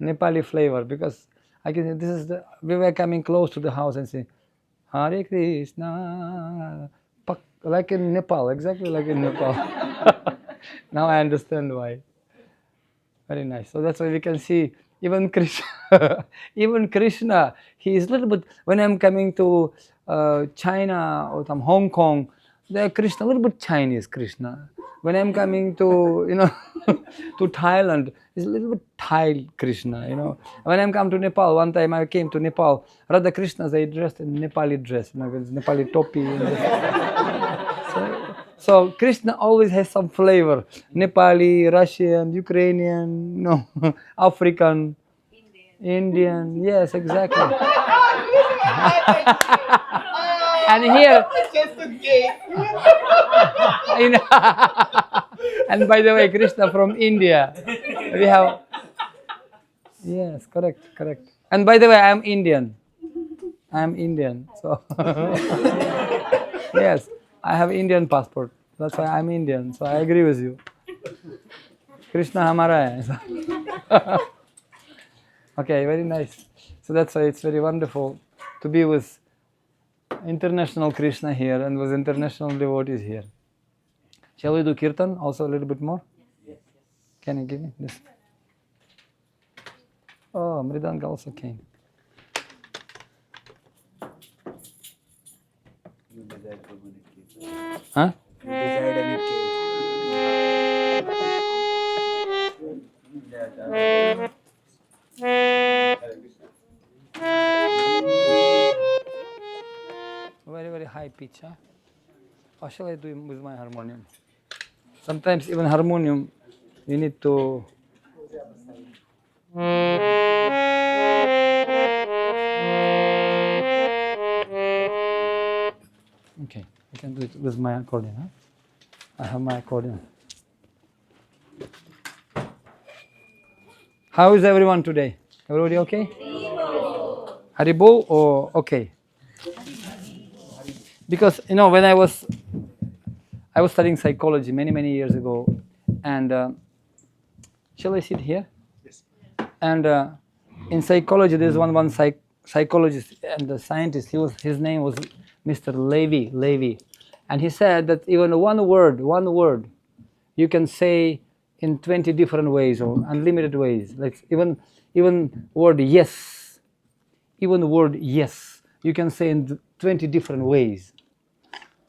Nepali flavor, because I can. This is the. We were coming close to the house and saying, Hare Krishna, like in Nepal, exactly like in Nepal. Now I understand why. Very nice. So that's why we can see even Krishna, even Krishna, he is a little bit, when I'm coming to China or some Hong Kong, the Krishna, a little bit Chinese Krishna. When I'm coming to, to Thailand, it's a little bit Thai Krishna, When I'm come to Nepal, one time I came to Nepal, Radha Krishna, they dressed in Nepali dress, with Nepali topi. So Krishna always has some flavor. Nepali, Russian, Ukrainian, African, Indian. Yes, exactly. And here, and by the way, Krishna from India. We have. Yes, correct. And by the way, I am Indian. So yes, I have Indian passport. That's why I'm Indian. So I agree with you. Krishna hamara hai. Okay, very nice. So that's why it's very wonderful to be with international Krishna here and with international devotees here. Shall we do kirtan also a little bit more? Yes. Can you give me this? Oh, Mridanga also came. Huh? You decide and it came. Very high pitch, huh? Or shall I do it with my harmonium? Sometimes even harmonium, you need to. Okay, I can do it with my accordion, huh? I have my accordion. How is everyone today? Everybody okay? Haribo or okay? Because when I was studying psychology many years ago, and shall I sit here? Yes. And in psychology, there's one psychologist and the scientist. His name was Mr. Levy, and he said that even one word, you can say in 20 different ways or unlimited ways. Like even word yes, you can say in 20 different ways.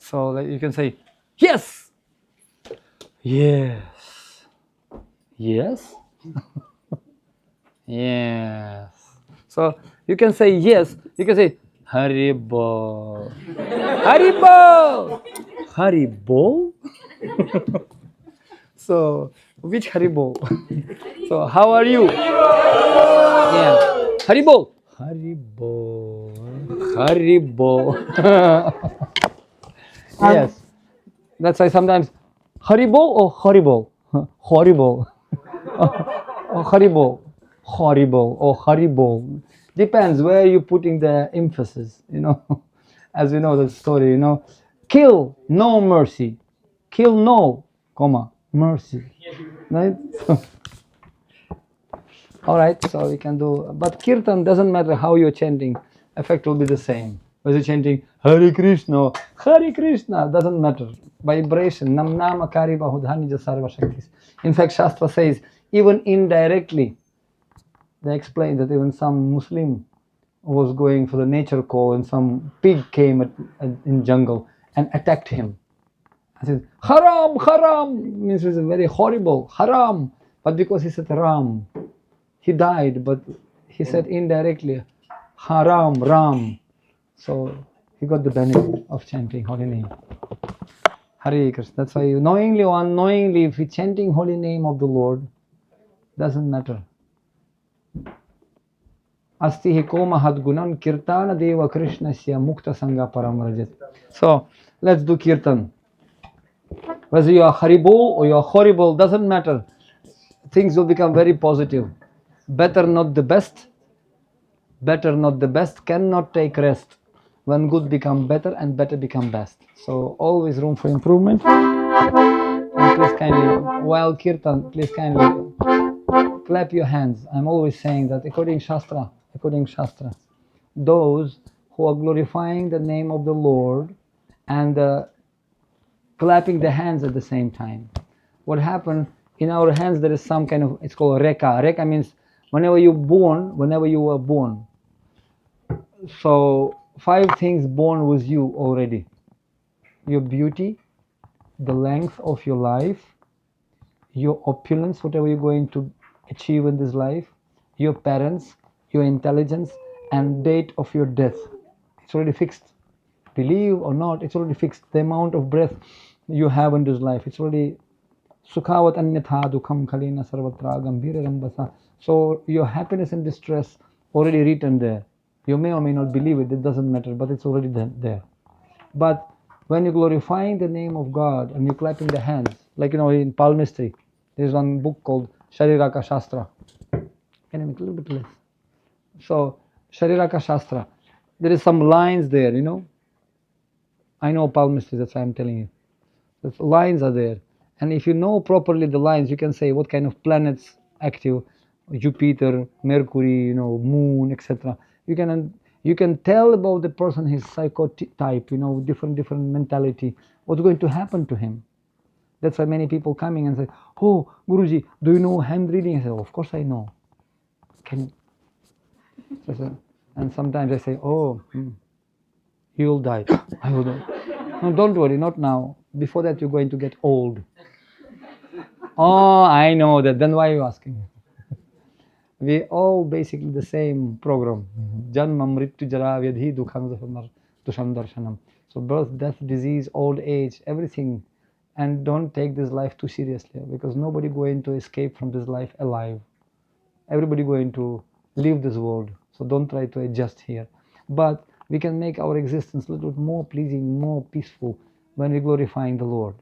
So like you can say yes, yes, yes, yes. So you can say yes. You can say Haribo, Haribo, Haribo. So which Haribo? So how are you? Yeah, Haribo, Haribo, Haribo. Yes, that's why sometimes Haribo or horrible, horrible, or horrible, horrible or horrible. Depends where you're putting the emphasis. As we know the story. Kill no mercy, kill no, mercy. Right? All right, so we can do, but kirtan doesn't matter how you're chanting, effect will be the same. Whether you're chanting Hare Krishna, doesn't matter. Vibration, nam nama kari bahudhanija sarva shaktis. In fact, Shastra says, even indirectly, they explain that even some Muslim was going for the nature call and some pig came in jungle and attacked him. I said, haram, haram, means it's very horrible, haram. But because he said Ram, he died, but he said indirectly, Haram, Ram. So he got the benefit of chanting holy name. Hare Krishna. That's why knowingly or unknowingly, if you're chanting holy name of the Lord, doesn't matter. Asti hi ko mahad gunam kirtana deva Krishnasya mukta sangha param rajat. So let's do kirtan. Whether you are Haribo or you are horrible, doesn't matter. Things will become very positive. Better not the best, cannot take rest. When good become better and better become best. So always room for improvement. And please kindly, while kirtan, please kindly clap your hands. I'm always saying that according Shastra, those who are glorifying the name of the Lord and clapping the hands at the same time. What happened, in our hands there is some kind of, it's called reka. Reka means whenever you were born. So 5 things born with you already. Your beauty, the length of your life, your opulence, whatever you're going to achieve in this life, your parents, your intelligence, and date of your death. It's already fixed. Believe or not, it's already fixed. The amount of breath you have in this life, it's already sukhavat anyatha dukham khalina sarvatra gambhira rambasa. So your happiness and distress already written there. You may or may not believe it, it doesn't matter, but it's already there. But when you're glorifying the name of God and you're clapping the hands, like in palmistry, there's one book called Shariraka Shastra. Can I make a little bit less? So Shariraka Shastra, there is some lines there, I know palmistry, that's why I'm telling you. The lines are there, and if you know properly the lines, you can say what kind of planets active, Jupiter, Mercury, Moon, etc. You can tell about the person, his psychotype, different mentality, what's going to happen to him. That's why many people coming and say, "Oh, Guruji, do you know hand reading?" I say, "Of course I know." And sometimes I say, "Oh, you will die." I will die. No, don't worry, not now. Before that, you're going to get old. Oh, I know that. Then why are you asking? We all basically the same program. Janma mrityu jara vyadhi dukham darshanam. So birth, death, disease, old age, everything. And don't take this life too seriously, because nobody going to escape from this life alive. Everybody going to leave this world. So don't try to adjust here. But we can make our existence a little bit more pleasing, more peaceful when we're glorifying the Lord.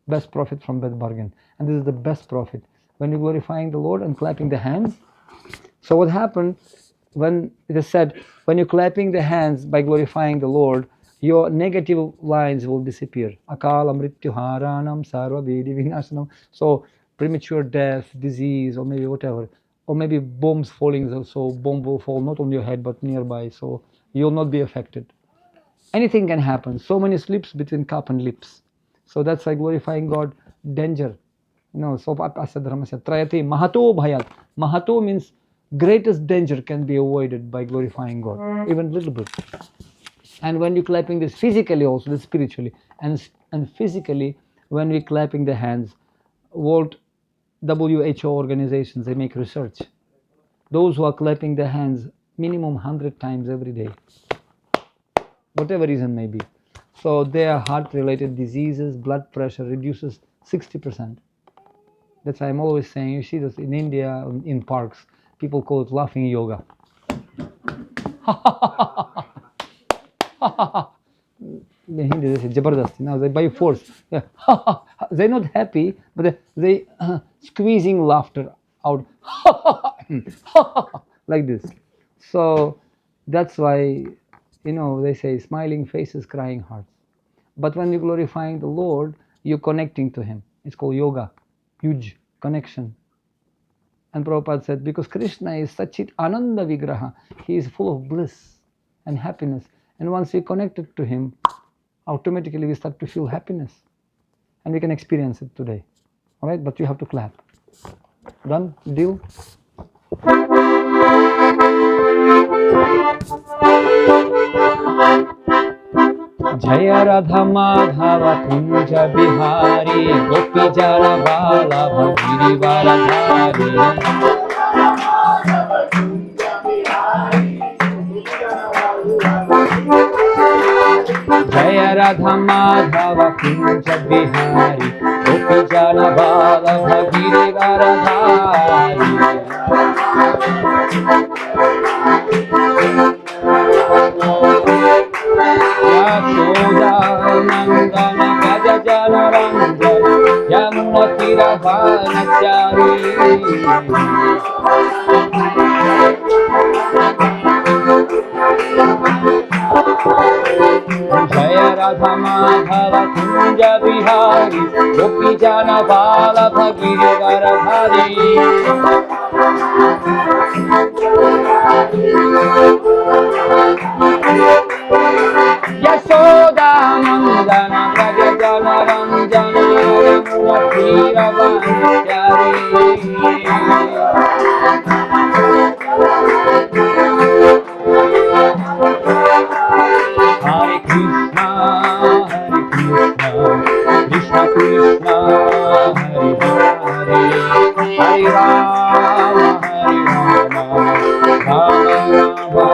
Best profit from bad bargain. And this is the best profit. When you're glorifying the Lord and clapping the hands. So what happened when it is said, when you're clapping the hands by glorifying the Lord, your negative lines will disappear. Akala mrityu haranam sarva vedi vinashanam. So premature death, disease, or maybe whatever. Or maybe bombs falling, so bomb will fall not on your head but nearby, so you'll not be affected. Anything can happen. So many slips between cup and lips. So that's why glorifying God, danger. So Asya Dharmasya Trayati Mahato Bhayat. Mahato means greatest danger can be avoided by glorifying God, even a little bit. And when you're clapping this physically also, this spiritually, and physically, when we're clapping the hands, World WHO organizations, they make research. Those who are clapping their hands minimum 100 times every day, whatever reason may be. So their heart-related diseases, blood pressure reduces 60%. That's why I'm always saying, you see this in India, in parks, people call it laughing yoga. In Hindi they say Jabardasti. Now they by force. Yeah. They're not happy, but they squeezing laughter out. Like this. So that's why, they say smiling faces, crying hearts. But when you're glorifying the Lord, you're connecting to Him. It's called yoga. Huge connection. And Prabhupada said, because Krishna is Sachit Ananda Vigraha, He is full of bliss and happiness. And once we connected to Him, automatically we start to feel happiness. And we can experience it today. Alright, but you have to clap. Done? Deal? Jaya Radha Madhava Kunja Bihari Gopi Jara Bala Bhagiri Varadhari Jaya Radha Madhava Kunja Bihari Gopi Jara Bala Bhagiri Varadhari Yasoda Nandana Gaja Jana Ranjana Yamuna Tiravana Chari Jaya Radha Madhava Kunja Bihari Gopi Jana Vallabha Giridharadhari Yasoda Nandana Braja Jana Ranjana Yamuna Tiravanchari Hare Krishna, Krishna Krishna, Hare Hare, Hare Rama, Rama Rama, Hare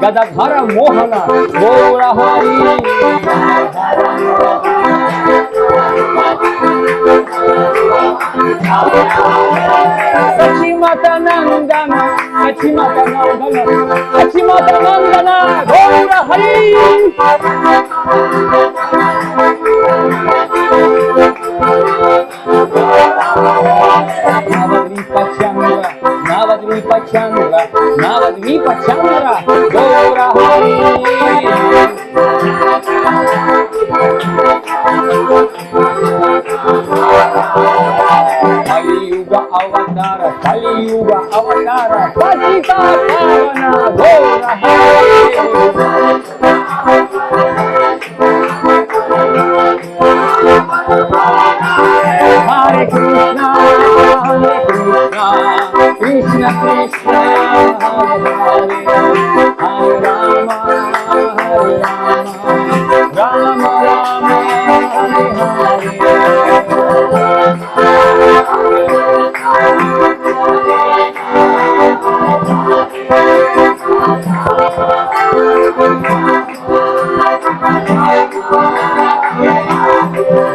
Gadadhara Mohana, Gaura Hari. Sachimata Nandana, Sachimata Nandana, Sachimata Nandana, Gaura Hari. Navadvipa Chandra, Navadvipa Chandra, Navadvipa Chandra, Gaura Hari. Kali Yuga Avatara, Kali Yuga Avatara, Patita Pavana, Gaura Hari. Hare Krishna, Krishna Krishna, Hare Hare, Hare Rama, Rama Rama, Hare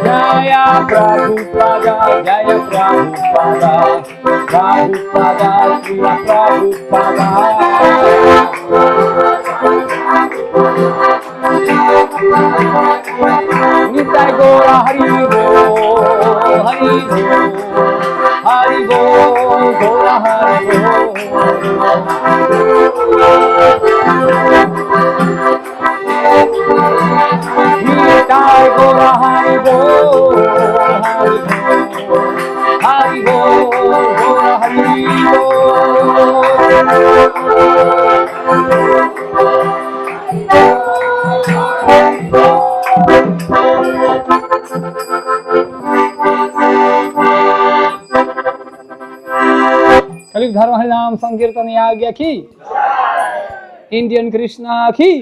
Jaya Prabhupada, Jaya Prabhupada, Prabhupada, Srila Prabhupada. Nitai Gora Hari Bo, Hari Bo, Hari Bo, Gora Hari Bo. Nitai Gora Hari Bo, Hari Bo, Hari Bo, Gora Hari Bo. कलियुग धर्म हरि नाम संकीर्तन आज्ञा की, Indian Krishna की,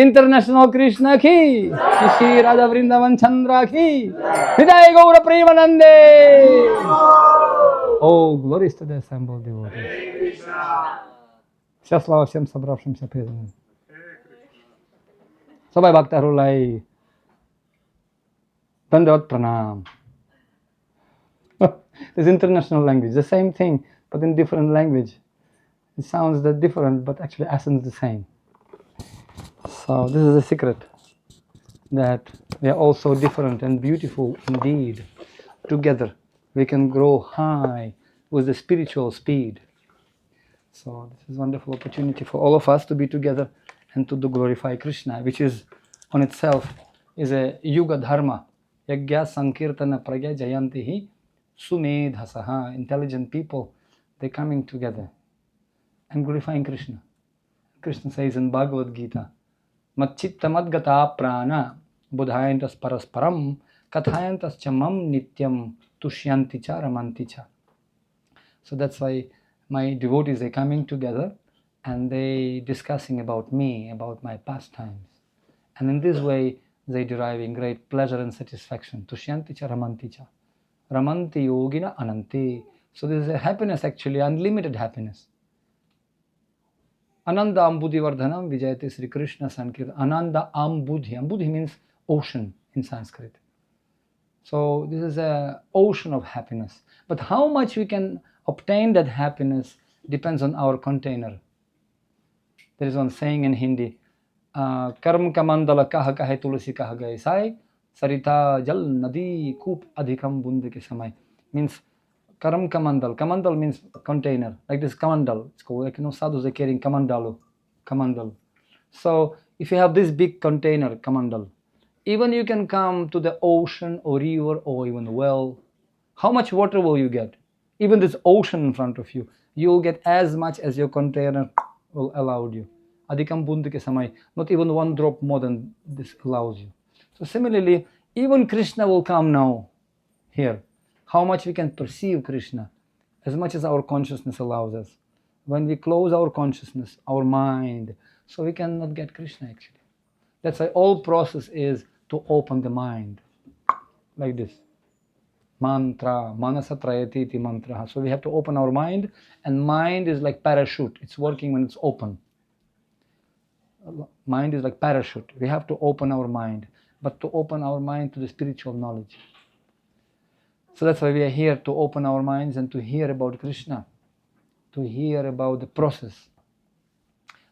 international Krishna की, श्री राधा वृंदावन चंद्रा की, हृदय गौर प्रेमानंदे. Oh, glories to the assembled devotees. Вся слава всем собравшимся преданным. Сабай Бхактарулай. Dandavad Pranam. This international language, the same thing, but in different language. It sounds that different, but actually essence the same. So this is the secret, that we are all so different and beautiful indeed. Together we can grow high with the spiritual speed. So this is a wonderful opportunity for all of us to be together and to glorify Krishna, which is on itself is a yuga dharma. Yagya sankirtana pragya jayantihi sumedhasaha. Intelligent people, they're coming together and glorifying Krishna. Krishna says in Bhagavad Gita, Matchitta madgata prana budhayantas parasparam Kathayantascha mam nityam tushyanti cha ramanti cha. So that's why my devotees, they coming together and they discussing about me, about my pastimes. And in this way, they deriving great pleasure and satisfaction. Tushyanti cha ramanti cha. Ramanti yogina ananti. So this is a happiness, actually, unlimited happiness. Ananda ambudhi vardhanam vijayate Sri Krishna Sankirtan. Ananda ambudhi. Ambudhi means ocean in Sanskrit. So this is an ocean of happiness. But how much we can obtain that happiness depends on our container. There is one saying in Hindi, Karm ka mandala kaha kahe tulsi kaha gaye sai, sarita jal nadi koop adhikam bund ke samay. Means Karam kamandal. Kamandal means container. Like this kamandal. It's called, like, sadhus are carrying kamandalu. Kamandal. So if you have this big container, kamandal, even you can come to the ocean or river or even well. How much water will you get? Even this ocean in front of you, you will get as much as your container will allow you. Adhikam bundu ke samay. Not even one drop more than this allows you. So similarly, even Krishna will come now here. How much we can perceive Krishna, as much as our consciousness allows us. When we close our consciousness, our mind, so we cannot get Krishna actually. That's why all process is to open the mind, like this. Mantra, manasa trayati iti mantra. So we have to open our mind, and mind is like parachute. It's working when it's open. Mind is like parachute. We have to open our mind, but to open our mind to the spiritual knowledge. So that's why we are here, to open our minds and to hear about Krishna, to hear about the process.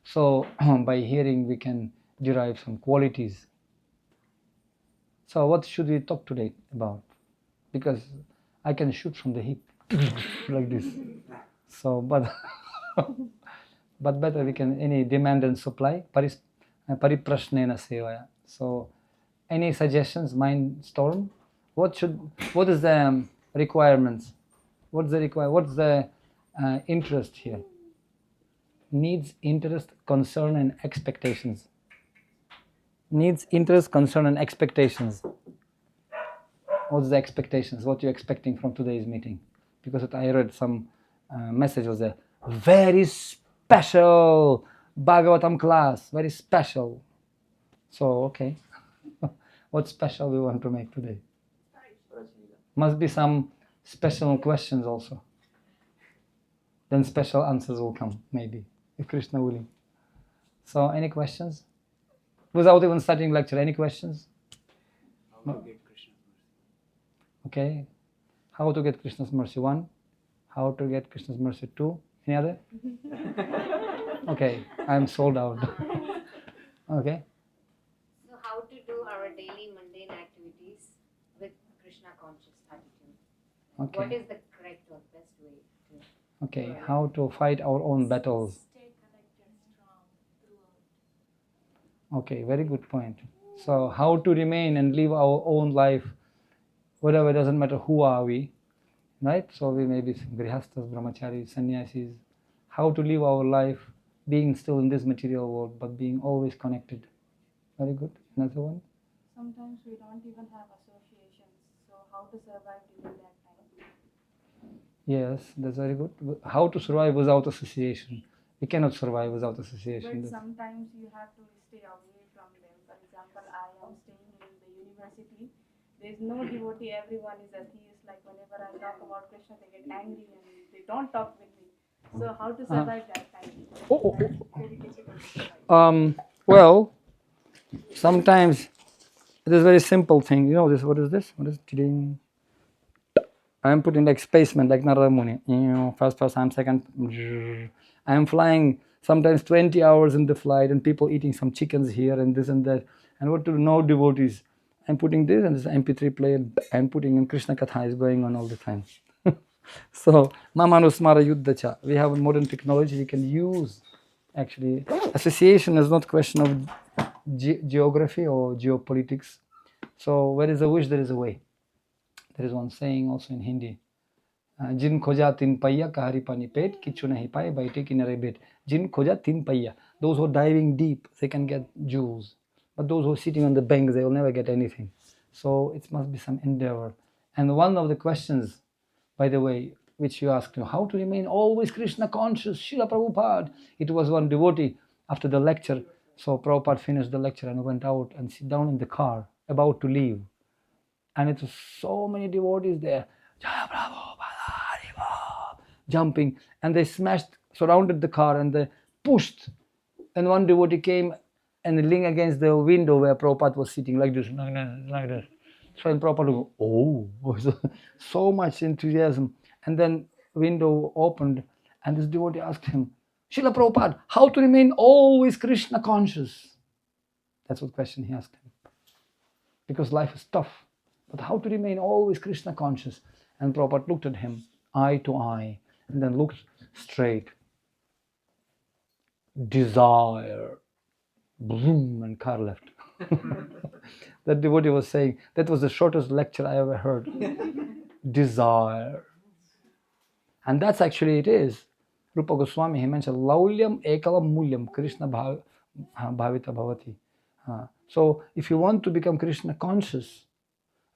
So by hearing we can derive some qualities. So what should we talk today about? Because I can shoot from the hip like this. So, but better we can, any demand and supply, pariprashnena sevaya. So any suggestions, mind storm? What is the requirements? What's the interest here? Needs, interest, concern, and expectations. Needs, interest, concern, and expectations. What's the expectations? What you're expecting from today's meeting? Because I read some message was a very special Bhagavatam class, very special. So, okay. What special we want to make today? Must be some special questions also. Then special answers will come, maybe, if Krishna willing. So, any questions? Without even starting lecture, any questions? How to get Krishna's mercy? Okay. How to get Krishna's mercy? 1. How to get Krishna's mercy? 2. Any other? Okay, I'm sold out. Okay. So how to do our daily mundane activities with Krishna conscious attitude? Okay. What is the correct or best way to? Okay, how to fight our own battles. Stay connected, strong throughout. Okay, very good point. So how to remain and live our own life, whatever, doesn't matter who are we, right? So we may be grihastas, brahmacharis, sannyasis. How to live our life being still in this material world, but being always connected. Very good. Another one? Sometimes we don't even have associations, so how to survive during that time? Yes, that's very good. How to survive without association. We cannot survive without association. But sometimes you have to stay away from them. For example, I am staying in the university. There is no devotee, everyone is atheist. Like whenever I talk about Krishna, they get angry and they don't talk with me. So how to survive that time? Very difficult to survive. Well, sometimes it is a very simple thing. You know this? What is this? What is it? I am putting like spaceman, like Narada Muni. First, I'm second. I am flying sometimes 20 hours in the flight, and people eating some chickens here and this and that. And what to do? No devotees. I'm putting this and this MP3 player. I'm putting in Krishna Katha is going on all the time. So, Mamanusmara Yuddhacha. We have modern technology we can use. Actually, association is not a question of geography or geopolitics. So, where is a wish, there is a way. There is one saying also in Hindi. Jin khoja tin paiya kahari pani pet kichu nahi paye baite kinare bet. Jin khoja tin paiya. Those who are diving deep, they can get jewels. But those who are sitting on the bank, they will never get anything. So it must be some endeavor. And one of the questions, by the way, which you asked, how to remain always Krishna conscious, Srila Prabhupada. It was one devotee after the lecture. So Prabhupada finished the lecture and went out and sit down in the car, about to leave. And it was so many devotees there, Jaya Prabhupada, Haribo, jumping. And they surrounded the car and they pushed. And one devotee came and leaned against the window where Prabhupada was sitting like this, like this. So and Prabhupada go, oh, so much enthusiasm. And then window opened and this devotee asked him, Srila Prabhupada, how to remain always Krishna conscious? That's what question he asked him. Because life is tough. But how to remain always Krishna conscious? And Prabhupada looked at him, eye to eye, and then looked straight. Desire. Bloom, and car left. That devotee was saying, that was the shortest lecture I ever heard. Desire. And that's actually it is. Rupa Goswami, he mentioned, Laulyam ekalam mulyam, Krishna bhavita bhavati. So if you want to become Krishna conscious,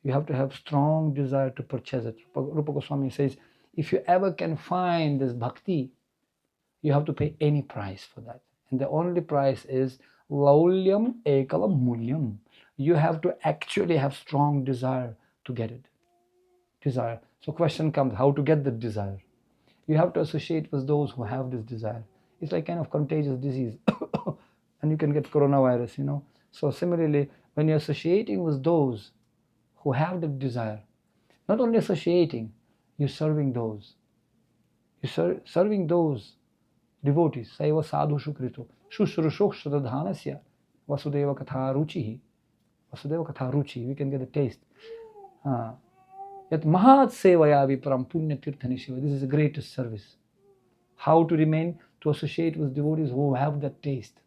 you have to have strong desire to purchase it. Rupa Goswami says, if you ever can find this bhakti, you have to pay any price for that. And the only price is laulyam ekalam mulyam. You have to actually have strong desire to get it. Desire. So question comes, how to get the desire? You have to associate with those who have this desire. It's like kind of contagious disease. And you can get coronavirus, So similarly, when you're associating with those who have the desire, not only associating, you're serving those. You're serving those devotees. Saiva sadhu shukrito. Shushrushoh shradhanasya. Vasudeva katha ruchihi. Vasudeva katha ruchi. We can get the taste. Yat mahat sevaya viparam punya tirthani shiva. This is the greatest service. How to remain, to associate with devotees who have that taste.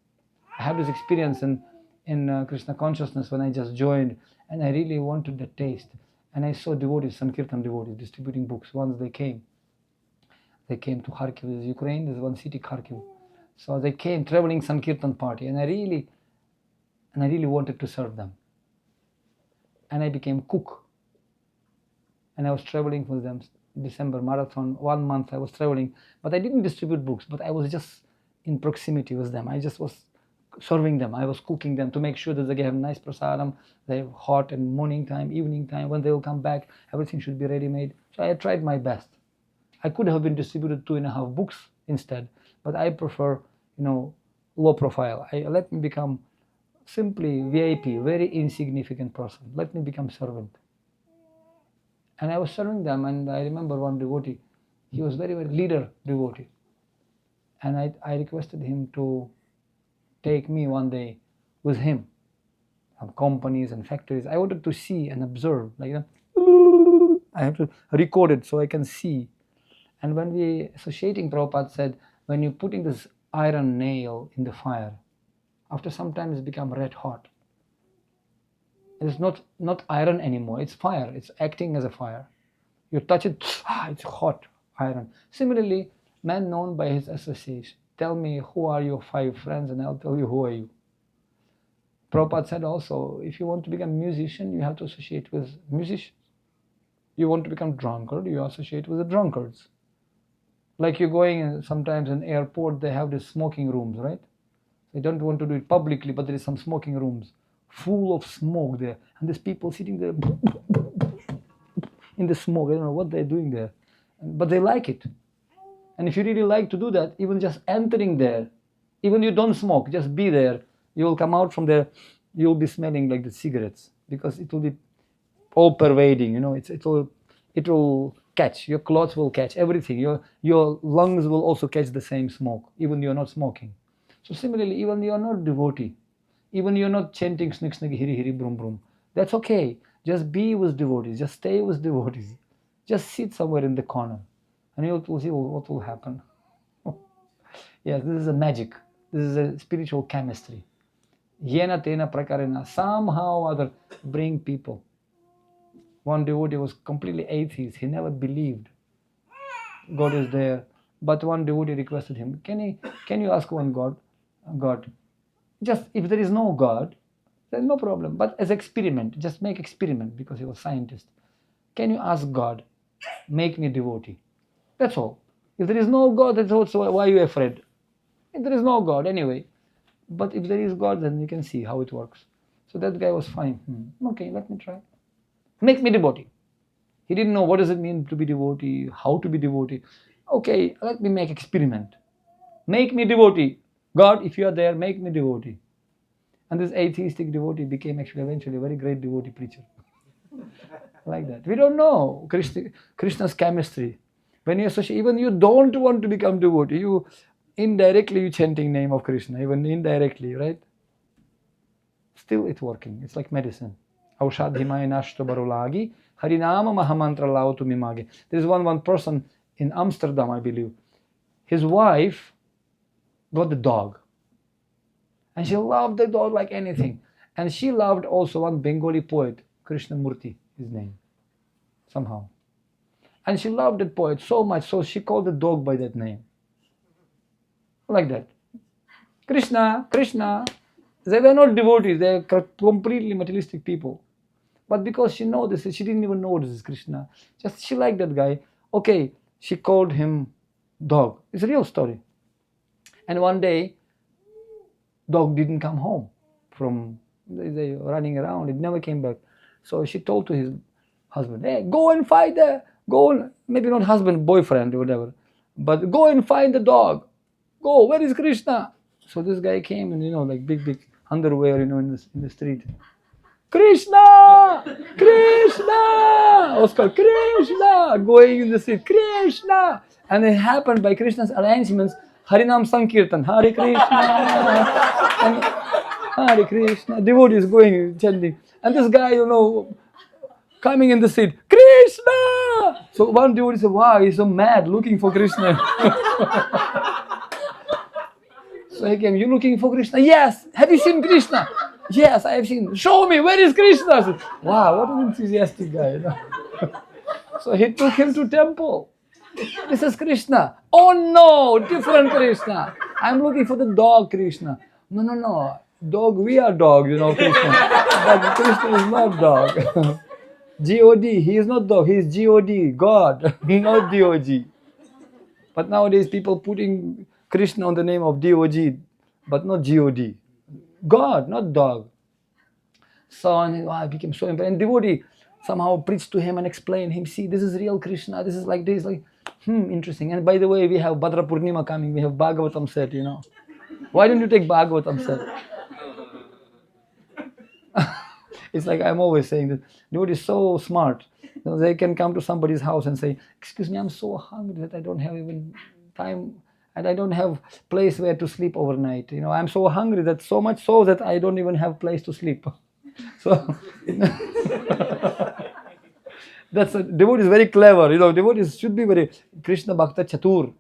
I have this experience in Krishna consciousness when I just joined, and I really wanted that taste. And I saw devotees, Sankirtan devotees, distributing books. Once they came to Kharkiv, there's Ukraine, there's one city, Kharkiv. So they came, traveling Sankirtan party, and I really wanted to serve them. And I became cook. And I was traveling with them, December marathon, 1 month I was traveling, but I didn't distribute books, but I was just in proximity with them. I just was serving them. I was cooking them to make sure that they have nice prasadam, they have hot and morning time, evening time. When they will come back, everything should be ready made. So I tried my best. I could have been distributed 2.5 books instead, but I prefer, low profile. Let me become simply VIP, very insignificant person. Let me become servant. And I was serving them, and I remember one devotee, he was very, very leader devotee. And I requested him to take me one day with him, some companies and factories. I wanted to see and observe, I have to record it so I can see. And when we associating, Prabhupada said, when you're putting this iron nail in the fire, after some time it's become red hot. It's not iron anymore, it's fire, it's acting as a fire. You touch it, it's hot iron. Similarly, man known by his association. Tell me who are your 5 friends and I'll tell you who are you. Prabhupada said also, if you want to become a musician, you have to associate with musicians. You want to become drunkard, you associate with the drunkards. Like you're going sometimes in airport, they have these smoking rooms, right? They don't want to do it publicly, but there is some smoking rooms full of smoke there. And there's people sitting there in the smoke. I don't know what they're doing there, but they like it. And if you really like to do that, even just entering there, even you don't smoke, just be there, you will come out from there, you'll be smelling like the cigarettes, because it will be all pervading, it will catch, your clothes will catch everything, your lungs will also catch the same smoke, even you're not smoking. So similarly, even you're not devotee, even you're not chanting snik snik hiri hiri brum brum, that's okay. Just be with devotees, just stay with devotees, just sit somewhere in the corner, and you will see what will happen. Yes, this is a magic, this is a spiritual chemistry. Yena tena prakarena, somehow or other bring people. One devotee was completely atheist, he never believed God is there, but one devotee requested him, can you ask one God, just if there is no God, There's no problem. But as experiment, just make experiment, because he was scientist. Can you ask God, make me devotee? That's all. If there is no God, that's also why are you afraid? If there is no God, anyway. But if there is God, then you can see how it works. So that guy was fine. Okay, let me try. Make me devotee. He didn't know what does it mean to be devotee, how to be devotee. Okay, let me make experiment. Make me devotee. God, if you are there, make me devotee. And this atheistic devotee became actually eventually a very great devotee preacher. Like that. We don't know Krishna's chemistry. When you associate, even you don't want to become devotee, you indirectly you chanting name of Krishna, even indirectly, right? Still it's working. It's like medicine. Aushadhimaya nashto barulagi, harinama mahamantra lautu mimage. There is one person in Amsterdam, I believe. His wife got the dog. And she loved the dog like anything. And she loved also one Bengali poet, Krishnamurti, his name, somehow. And she loved that poet so much, so she called the dog by that name. Like that. Krishna, Krishna. They were not devotees, they were completely materialistic people. But because she knows this, she didn't even know this is Krishna. Just she liked that guy. Okay, she called him dog. It's a real story. And one day, dog didn't come home from they were running around. It never came back. So she told to his husband, hey, go and find maybe not husband, boyfriend or whatever, but go and find the dog. Go, where is Krishna? So this guy came and, like big underwear, in the street. Krishna! Krishna! Oscar, Krishna! Going in the street, Krishna! And it happened by Krishna's arrangements, Harinam Sankirtan, Hare Krishna! And Hare Krishna, devotees going, chanting. And this guy, coming in the street, Krishna! So one devotee said, wow, he's so mad looking for Krishna. So he came, you looking for Krishna? Yes! Have you seen Krishna? Yes, I have seen. Show me, where is Krishna? I said, wow, what an enthusiastic guy. So he took him to temple. This is Krishna. Oh no, different Krishna. I'm looking for the dog Krishna. No. Dog, we are dog, Krishna. But Krishna is not dog. G-O-D, he is not dog, he is G-O-D, God, not D-O-G. But nowadays people putting Krishna on the name of D-O-G, but not G-O-D. God, not dog. So I became so impressed. And devotee somehow preached to him and explained him, see, this is real Krishna, this is like this, interesting. And by the way, we have Bhadra Purnima coming, we have Bhagavatam set, Why don't you take Bhagavatam set? It's like I'm always saying that devotee is so smart. They can come to somebody's house and say, excuse me, I'm so hungry that I don't have even time and I don't have place where to sleep overnight. I'm so hungry that so much so that I don't even have place to sleep. So that's devotee is very clever. Devotees should be very Krishna Bhakta Chatur.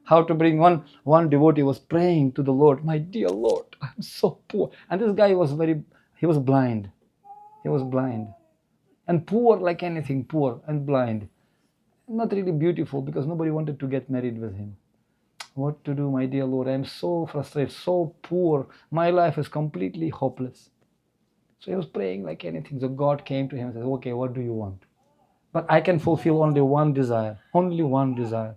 How to bring one devotee was praying to the Lord, my dear Lord, I'm so poor. And this guy was he was blind. He was blind. And poor like anything, poor and blind. Not really beautiful because nobody wanted to get married with him. What to do, my dear Lord? I am so frustrated, so poor. My life is completely hopeless. So he was praying like anything. So God came to him and said, okay, what do you want? But I can fulfill only one desire. Only one desire.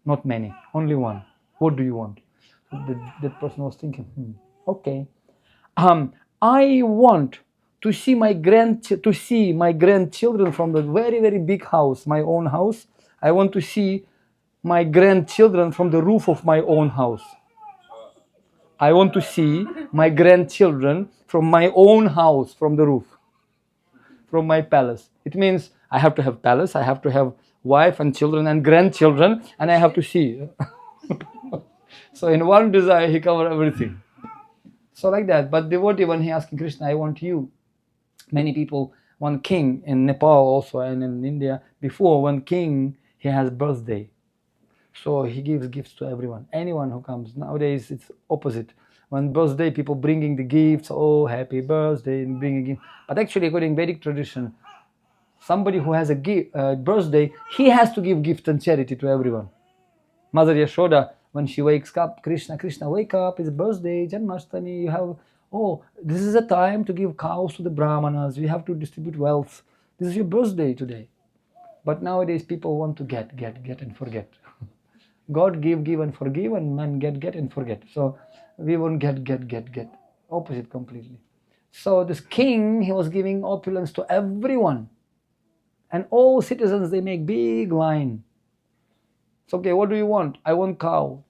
Not many. Only one. What do you want? So that person was thinking, okay. I want to see my grandchildren from the very, very big house, my own house. I want to see my grandchildren from the roof of my own house. I want to see my grandchildren from my own house, from the roof, from my palace. It means I have to have palace, I have to have wife and children and grandchildren, and I have to see. So in one desire, he covered everything. So like that. But devotee, when he asking Krishna, I want you. Many people, one king in Nepal also and in India, before one king, he has birthday. So he gives gifts to everyone, anyone who comes. Nowadays it's opposite. When birthday, people bringing the gifts, oh happy birthday, and bringing gifts. But actually, according to Vedic tradition, somebody who has a birthday, he has to give gift and charity to everyone. Mother Yashoda, when she wakes up, Krishna, wake up, it's birthday, Janmashtami, you have Oh, this is a time to give cows to the brahmanas. We have to distribute wealth. This is your birthday today. But nowadays people want to get and forget. God give and forgive, and man get and forget. So we won't get. Opposite completely. So this king, he was giving opulence to everyone. And all citizens, they make big line. So, okay, what do you want? I want cow.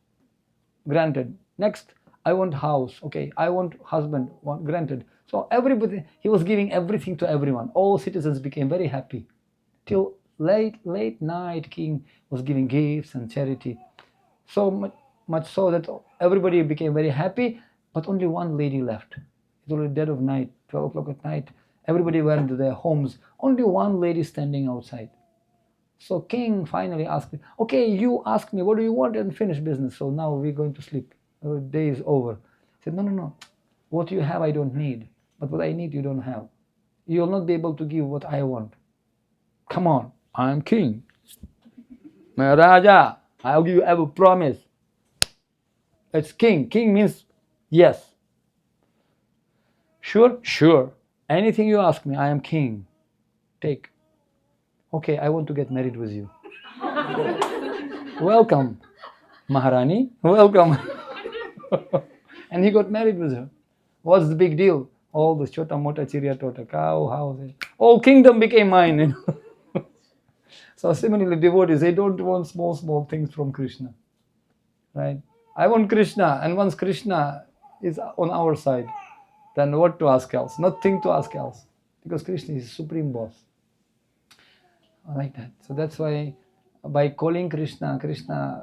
Granted. Next, I want house. Okay, I want husband. Granted. So everybody, he was giving everything to everyone. All citizens became very happy. Till late night, king was giving gifts and charity. So much so that everybody became very happy, but only one lady left. It was dead of night, 12 o'clock at night. Everybody went to their homes. Only one lady standing outside. So king finally asked me, okay, you ask me, what do you want, and finish business. So now we're going to sleep. Our day is over. I said, no. What you have, I don't need. But what I need, you don't have. You will not be able to give what I want. Come on, I'm king. Maharaja, I'll give you every promise. It's king. King means yes. Sure? Sure. Anything you ask me, I am king. Take. Okay, I want to get married with you. Welcome, Maharani. Welcome. And he got married with her. What's the big deal? All the chota mota chiriya tota, cow, house, all kingdom became mine. So similarly, devotees, they don't want small things from Krishna. Right? I want Krishna, and once Krishna is on our side, then what to ask else? Nothing to ask else. Because Krishna is supreme boss. Like that. So that's why by calling Krishna,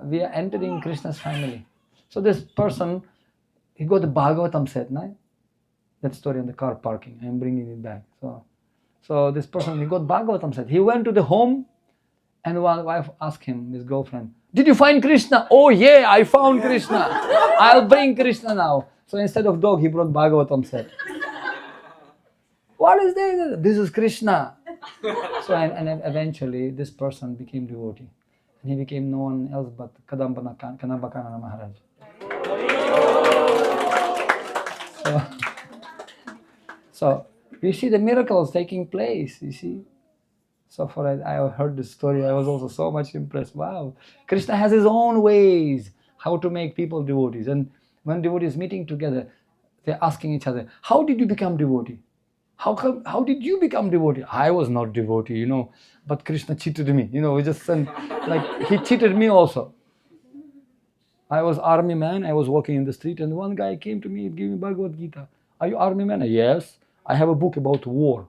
we are entering Krishna's family. So this person, he got the Bhagavatam set, no? That story in the car parking. I'm bringing it back. So this person, he got Bhagavatam set. He went to the home, and one wife asked him, his girlfriend, did you find Krishna? Oh yeah, I found Krishna. I'll bring Krishna now. So instead of dog, he brought Bhagavatam set. What is this? This is Krishna. So and eventually this person became devotee. And he became no one else but Kanabakana Maharaj. So you see the miracles taking place, you see. So for I heard this story, I was also so much impressed. Wow, Krishna has his own ways how to make people devotees. And when devotees meeting together, they're asking each other, how did you become devotee? How did you become devotee? I was not devotee, but Krishna cheated me. We just sent, like he cheated me also. I was army man, I was walking in the street, and one guy came to me and gave me Bhagavad Gita. Are you army man? Yes. I have a book about war.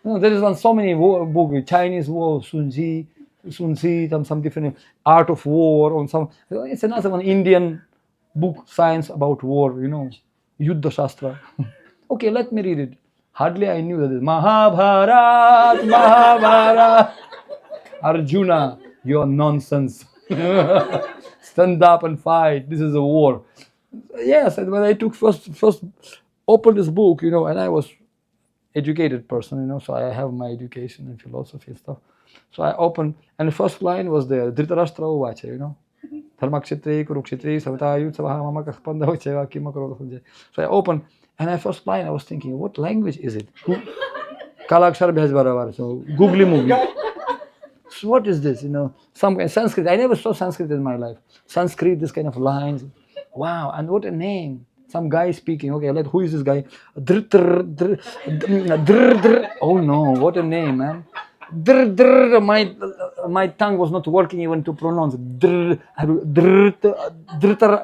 There is so many books, Chinese war, Sun Tzu, some different art of war, on some. It's another one, Indian book, science about war, Yuddha Shastra. Okay, let me read it. Hardly I knew that it's Mahabharat. Arjuna, you're nonsense. Stand up and fight. This is a war. Yes, and when I took first opened this book, and I was educated person, so I have my education and philosophy and stuff. So I opened, and the first line was there, Dhritarashtra Uvacha, Dharmakshetre, Kurukshetre, Savatayu, Savaha, Mamakah, Pandavacheva, Kimakaro. So I opened, and at first line I was thinking, what language is it? Kalakshar Bhajbaravar, so googly movie. So what is this? Some kind of Sanskrit. I never saw Sanskrit in my life. Sanskrit, this kind of lines. Wow, and what a name. Some guy speaking. Okay, who is this guy? Oh no, what a name, man. My tongue was not working even to pronounce.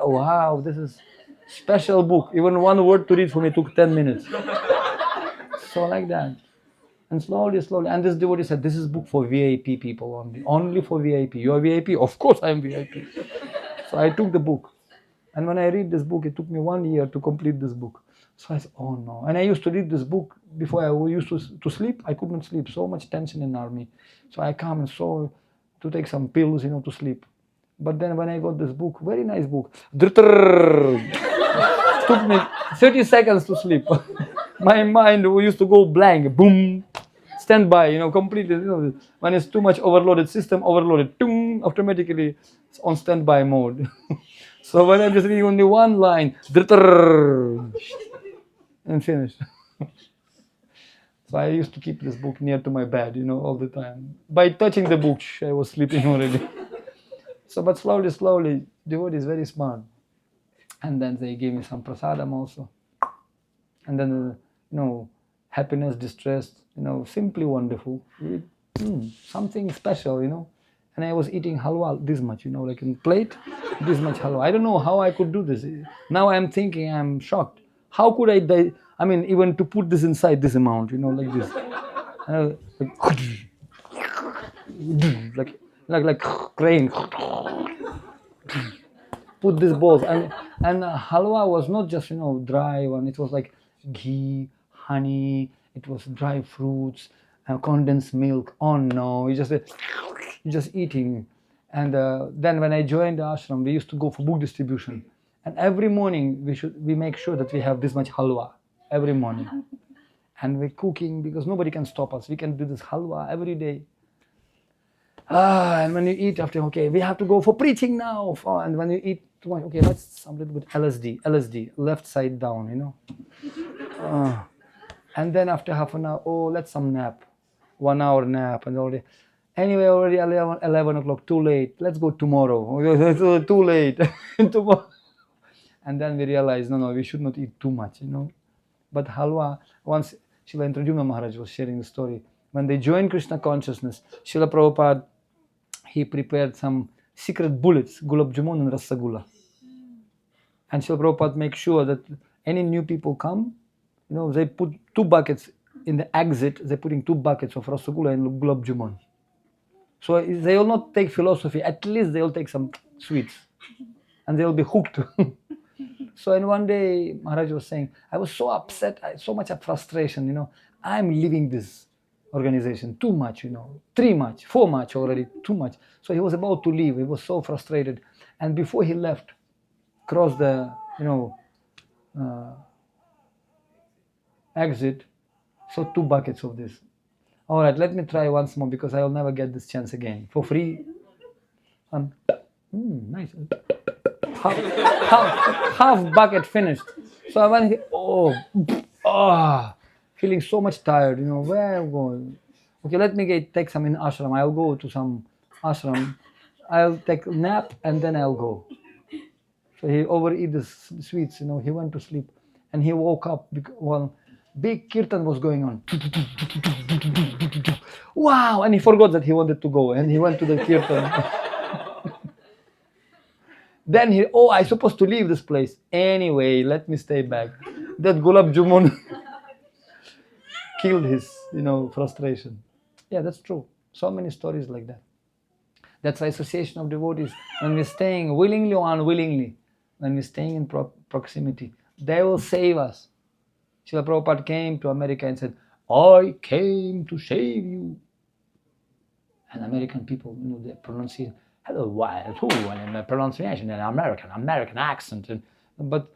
Wow, this is special book. Even one word to read for me took 10 minutes. So like that. And slowly, and this devotee said, this is book for VIP people only for VIP. You are VIP? Of course I am VIP. So I took the book. And when I read this book, it took me 1 year to complete this book. So I said, oh no. And I used to read this book before I used to sleep. I couldn't sleep, so much tension in the army. So I come and to take some pills, to sleep. But then when I got this book, very nice book, took me 30 seconds to sleep. My mind used to go blank, boom, standby, completely. When it's too much overloaded, system overloaded, automatically it's on standby mode. So when I'm just reading only one line, and finished. So I used to keep this book near to my bed, all the time. By touching the book, I was sleeping already. So, but slowly, devotee is very smart. And then they gave me some prasadam also. And then, happiness, distress, simply wonderful. Something special, And I was eating halwa this much, like in plate, this much halwa. I don't know how I could do this. Now I'm thinking, I'm shocked. How could I die? I mean, even to put this inside this amount, like this. Like crane. Put these balls, and halwa was not just dry one. It was like ghee, honey. It was dry fruits, condensed milk. Oh no, you just eating. And then when I joined the ashram, we used to go for book distribution, and every morning we make sure that we have this much halwa every morning, and we're cooking because nobody can stop us. We can do this halwa every day. And when you eat after, okay, we have to go for preaching now. And when you eat too much, okay, let's some little bit LSD, left side down, and then after half an hour, oh, let's some nap, 1 hour nap, and already, anyway, already 11 o'clock, too late. Let's go tomorrow. It's too late. Tomorrow. And then we realized, no, we should not eat too much, But halwa, once Srila Indradyumna Maharaj was sharing the story, when they joined Krishna consciousness, Srila Prabhupada, he prepared some secret bullets, gulab jamun and rasagula. And Srila Prabhupada makes sure that any new people come, they put 2 buckets in the exit, they're putting 2 buckets of rasagula and gulab jamun. So they will not take philosophy, at least they'll take some sweets. And they'll be hooked. So in one day, Maharaj was saying, I was so upset, so much of frustration, I'm leaving this organization too much, 3 much, 4 much already, too much. So he was about to leave. He was so frustrated. And before he left, crossed the, exit, so 2 buckets of this. All right, let me try once more because I will never get this chance again. For free. Nice. Half bucket finished. So I went, feeling so much tired, where am I going? Okay, let me take some in ashram. I'll go to some ashram. I'll take a nap and then I'll go. So he overeat the sweets, he went to sleep. And he woke up while big kirtan was going on. Wow! And he forgot that he wanted to go and he went to the kirtan. Then I'm supposed to leave this place. Anyway, let me stay back. That gulab jamun killed his, frustration. Yeah, that's true. So many stories like that. That's the association of devotees. When we're staying willingly or unwillingly, when we're staying in proximity, they will save us. Srila Prabhupada came to America and said, I came to save you. And American people, they pronounce it, hello, and the pronunciation, an American accent. But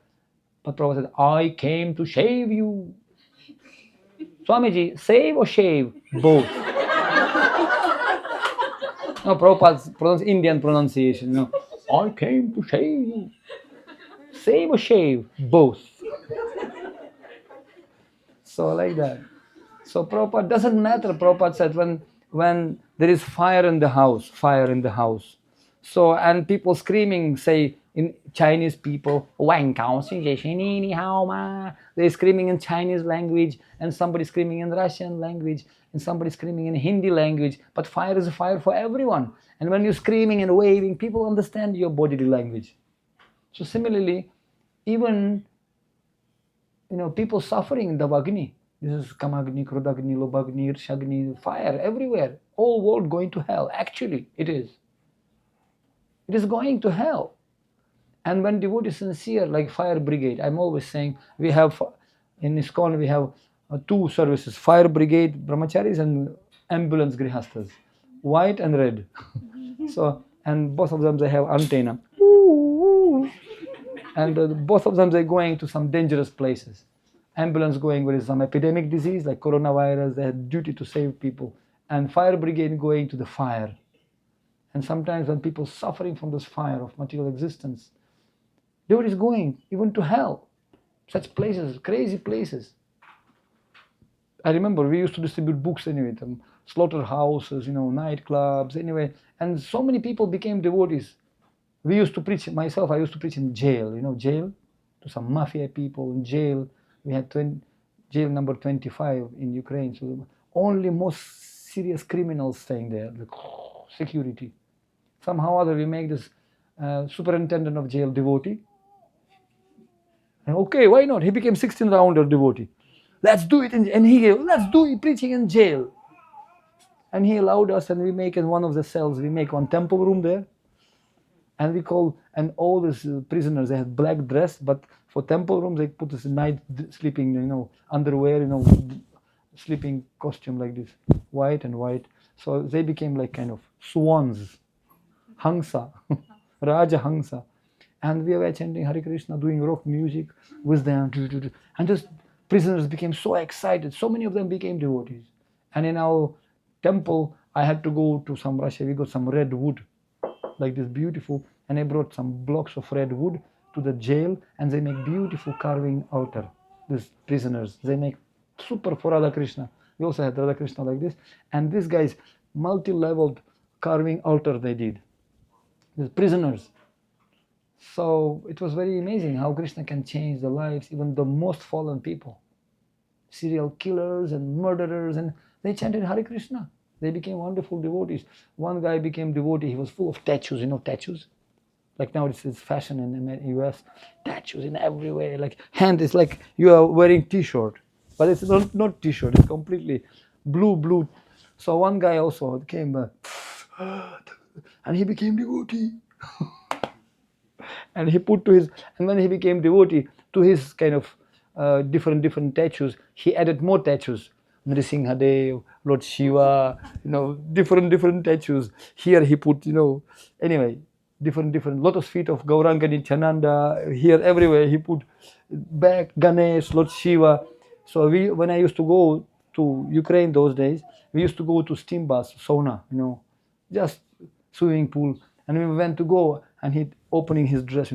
Prabhupada said, I came to save you. Swamiji, save or shave? Both. No, Prabhupada's Indian pronunciation, I came to save you. Save or shave? Both. So like that. So Prabhupada, doesn't matter. Prabhupada said when there is fire in the house. So, and people screaming, say, in Chinese people, they're screaming in Chinese language, and somebody screaming in Russian language, and somebody screaming in Hindi language. But fire is a fire for everyone. And when you're screaming and waving, people understand your bodily language. So similarly, even people suffering in the Agni. This is Kamagni, Krodagni, Lobagni, Irshagni, fire everywhere. Whole world going to hell. Actually, it is. It is going to hell. And when devotee is sincere, like fire brigade, I'm always saying, we have, in ISKCON, we have 2 services, fire brigade, brahmacharis, and ambulance grihastas, white and red. So, and both of them, they have antenna. And both of them, they're going to some dangerous places. Ambulance going where is some epidemic disease like coronavirus, they have duty to save people. And fire brigade going to the fire. And sometimes when people suffering from this fire of material existence, Devotees going even to hell. Such places, crazy places. I remember we used to distribute books anyway, slaughterhouses, nightclubs, anyway. And so many people became devotees. We used to preach, myself, I used to preach in jail, jail, to some mafia people in jail. We had jail number 25 in Ukraine. So only most serious criminals staying there, like security. Somehow or other we make this superintendent of jail devotee. And okay, why not? He became 16 rounder devotee. Let's do it, and he gave, let's do it preaching in jail. And he allowed us, and we make in one of the cells, we make one temple room there. And we call, and all these prisoners, they had black dress, but for temple rooms, they put this night sleeping, underwear, sleeping costume like this, white and white. So they became like kind of swans, Hangsa, Raja Hangsa. And we were chanting Hare Krishna, doing rock music with them. And just prisoners became so excited. So many of them became devotees. And in our temple, I had to go to some Russia. We got some red wood, like this beautiful. And I brought some blocks of red wood to the jail. And they make beautiful carving altar. These prisoners, they make super for Radha Krishna. We also had Radha Krishna like this. And these guys, multi-leveled carving altar they did. These prisoners. So it was very amazing how Krishna can change the lives, even the most fallen people, serial killers and murderers, and they chanted Hare Krishna. They became wonderful devotees. One guy became devotee. He was full of tattoos, tattoos. Like now it's fashion in the US, tattoos in everywhere. Like hand is like you are wearing t-shirt, but it's not t-shirt. It's completely blue. So one guy also came, and he became devotee. And he put to his, and when he became devotee, to his kind of different tattoos, he added more tattoos. Nrsimhadev, Lord Shiva, different tattoos. Here he put, anyway, different lotus feet of Gauranga Nityananda. Here everywhere he put back Ganesh, Lord Shiva. So when I used to go to Ukraine those days, we used to go to steam baths, sauna, just swimming pool. And we went to go, and he opening his dress,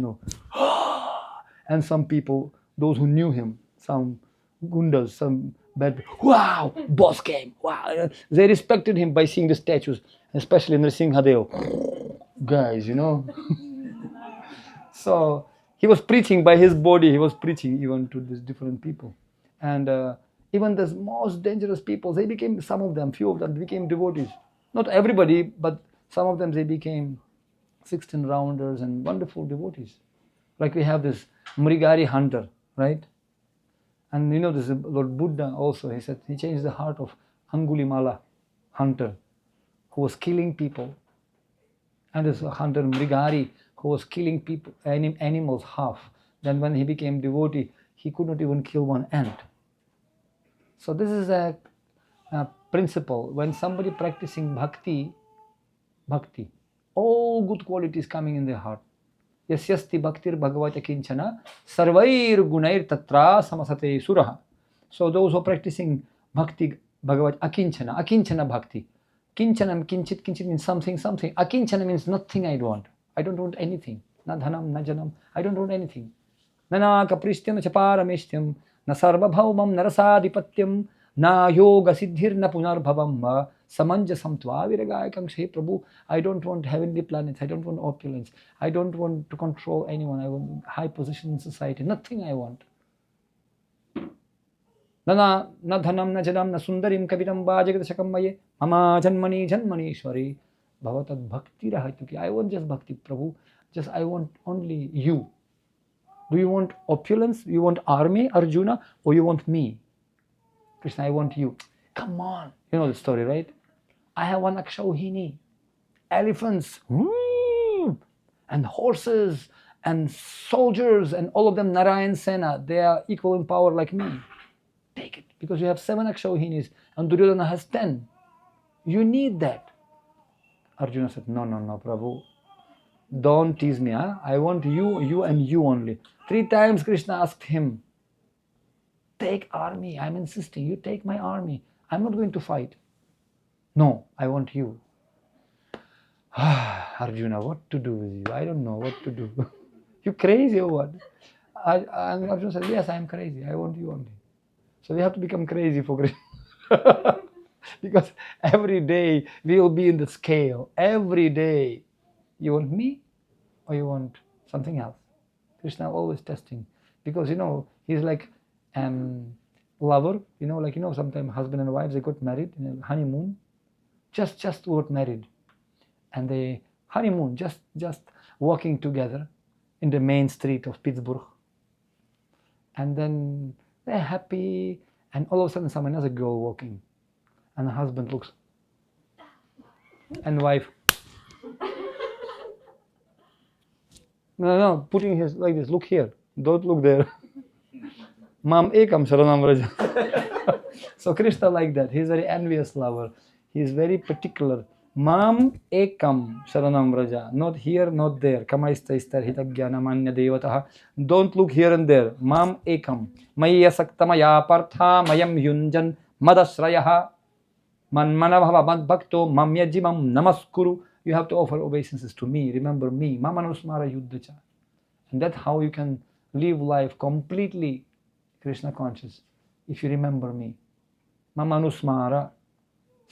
and some people, those who knew him, some gundas, some bad, wow, boss came, wow. They respected him by seeing the statues, especially Nrsimhadev. Guys, So he was preaching by his body, he was preaching even to these different people. And even the most dangerous people, they became, few of them became devotees. Not everybody, but some of them, they became 16 rounders and wonderful devotees. Like we have this Mrigari hunter, right? And this Lord Buddha also, he said, he changed the heart of Angulimala hunter, who was killing people. And this hunter Mrigari, who was killing people, animals half. Then when he became devotee, he could not even kill one ant. So this is a principle. When somebody practicing bhakti, all good qualities coming in their heart. Yasyasti bhaktir bhagavata kinchana sarvair gunair tatra samasate suraha. So those who are practicing bhakti bhagavat akinchana bhakti. Kinchana, kinchit means something. Akinchana means nothing I want. I don't want anything. Na dhanam, na janam. I don't want anything. Na kapristyam chaparameshyam, na sarvabhaumam narasadhipatyam, na yoga siddhir na punarbhavam, samanjasam tva viragayakam. Hey Prabhu, I don't want heavenly planets. I don't want opulence. I don't want to control anyone. I want high position in society. Nothing I want. Na dhanam, na janam, na sundarim kavitam bhajagatashakam maye, mama janmani janmanishwari, bhavatad bhakti rahatuki. I want just bhakti, Prabhu. Just I want only you. Do you want opulence? You want army, Arjuna, or you want me? Krishna, I want you. Come on. You know the story, right? I have one Akshauhini, elephants, and horses, and soldiers, and all of them Narayan Sena. They are equal in power like me. Take it, because you have 7 Akshauhinis, and Duryodhana has 10. You need that. Arjuna said, no, Prabhu. Don't tease me, huh? I want you and you only. 3 times Krishna asked him, take army. I'm insisting. You take my army. I'm not going to fight. No, I want you. Arjuna, what to do with you? I don't know what to do. You crazy or what? And Arjuna said, yes, I am crazy. I want you only. So we have to become crazy for Krishna. Because every day we will be in the scale. Every day. You want me or you want something else? Krishna always testing. Because, he's like lover. Sometimes husband and wife, they got married in a honeymoon. Just got married. And they honeymoon, just walking together in the main street of Pittsburg. And then they're happy, and all of a sudden some another girl walking, and the husband looks, and wife, no, putting his like this, look here, don't look there. Mam ekam sharanam vraja. So Krishna like that, he's very envious lover, he's very particular. Mam ekam sharanam vraja, not here, not there. Kamaista istar hitagyana manya devataha. Don't look here and there. Mam ekam. Maya saktamaya partha mayam yunjan madasrayaha. Man manabhava mad bhakto mamyajimam namaskuru. You have to offer obeisances to me. Remember me. Mamanusmara yuddhacha. And that's how you can live life completely Krishna conscious. If you remember me. Mamanusmara.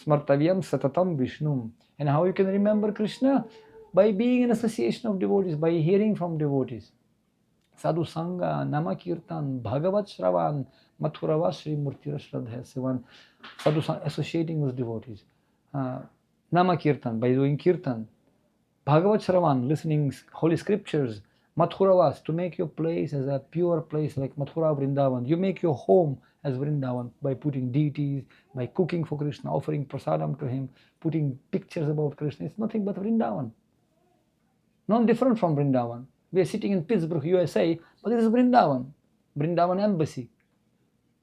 Smartavyam satatam Vishnum. And how you can remember Krishna? By being in association of devotees, by hearing from devotees. Sadhu Sangha, Nama Kirtan, Bhagavat Shravan, Mathurava Sri Murtira Shraddha Sivan. Sadhu Sangha, associating with devotees. Nama Kirtan, by doing Kirtan. Bhagavat Shravan, listening holy scriptures. Mathuravas, to make your place as a pure place like Mathura Vrindavan. You make your home as Vrindavan by putting deities, by cooking for Krishna, offering prasadam to him, putting pictures about Krishna. It's nothing but Vrindavan. Not different from Vrindavan. We are sitting in Pittsburg, USA, but it is Vrindavan. Vrindavan embassy.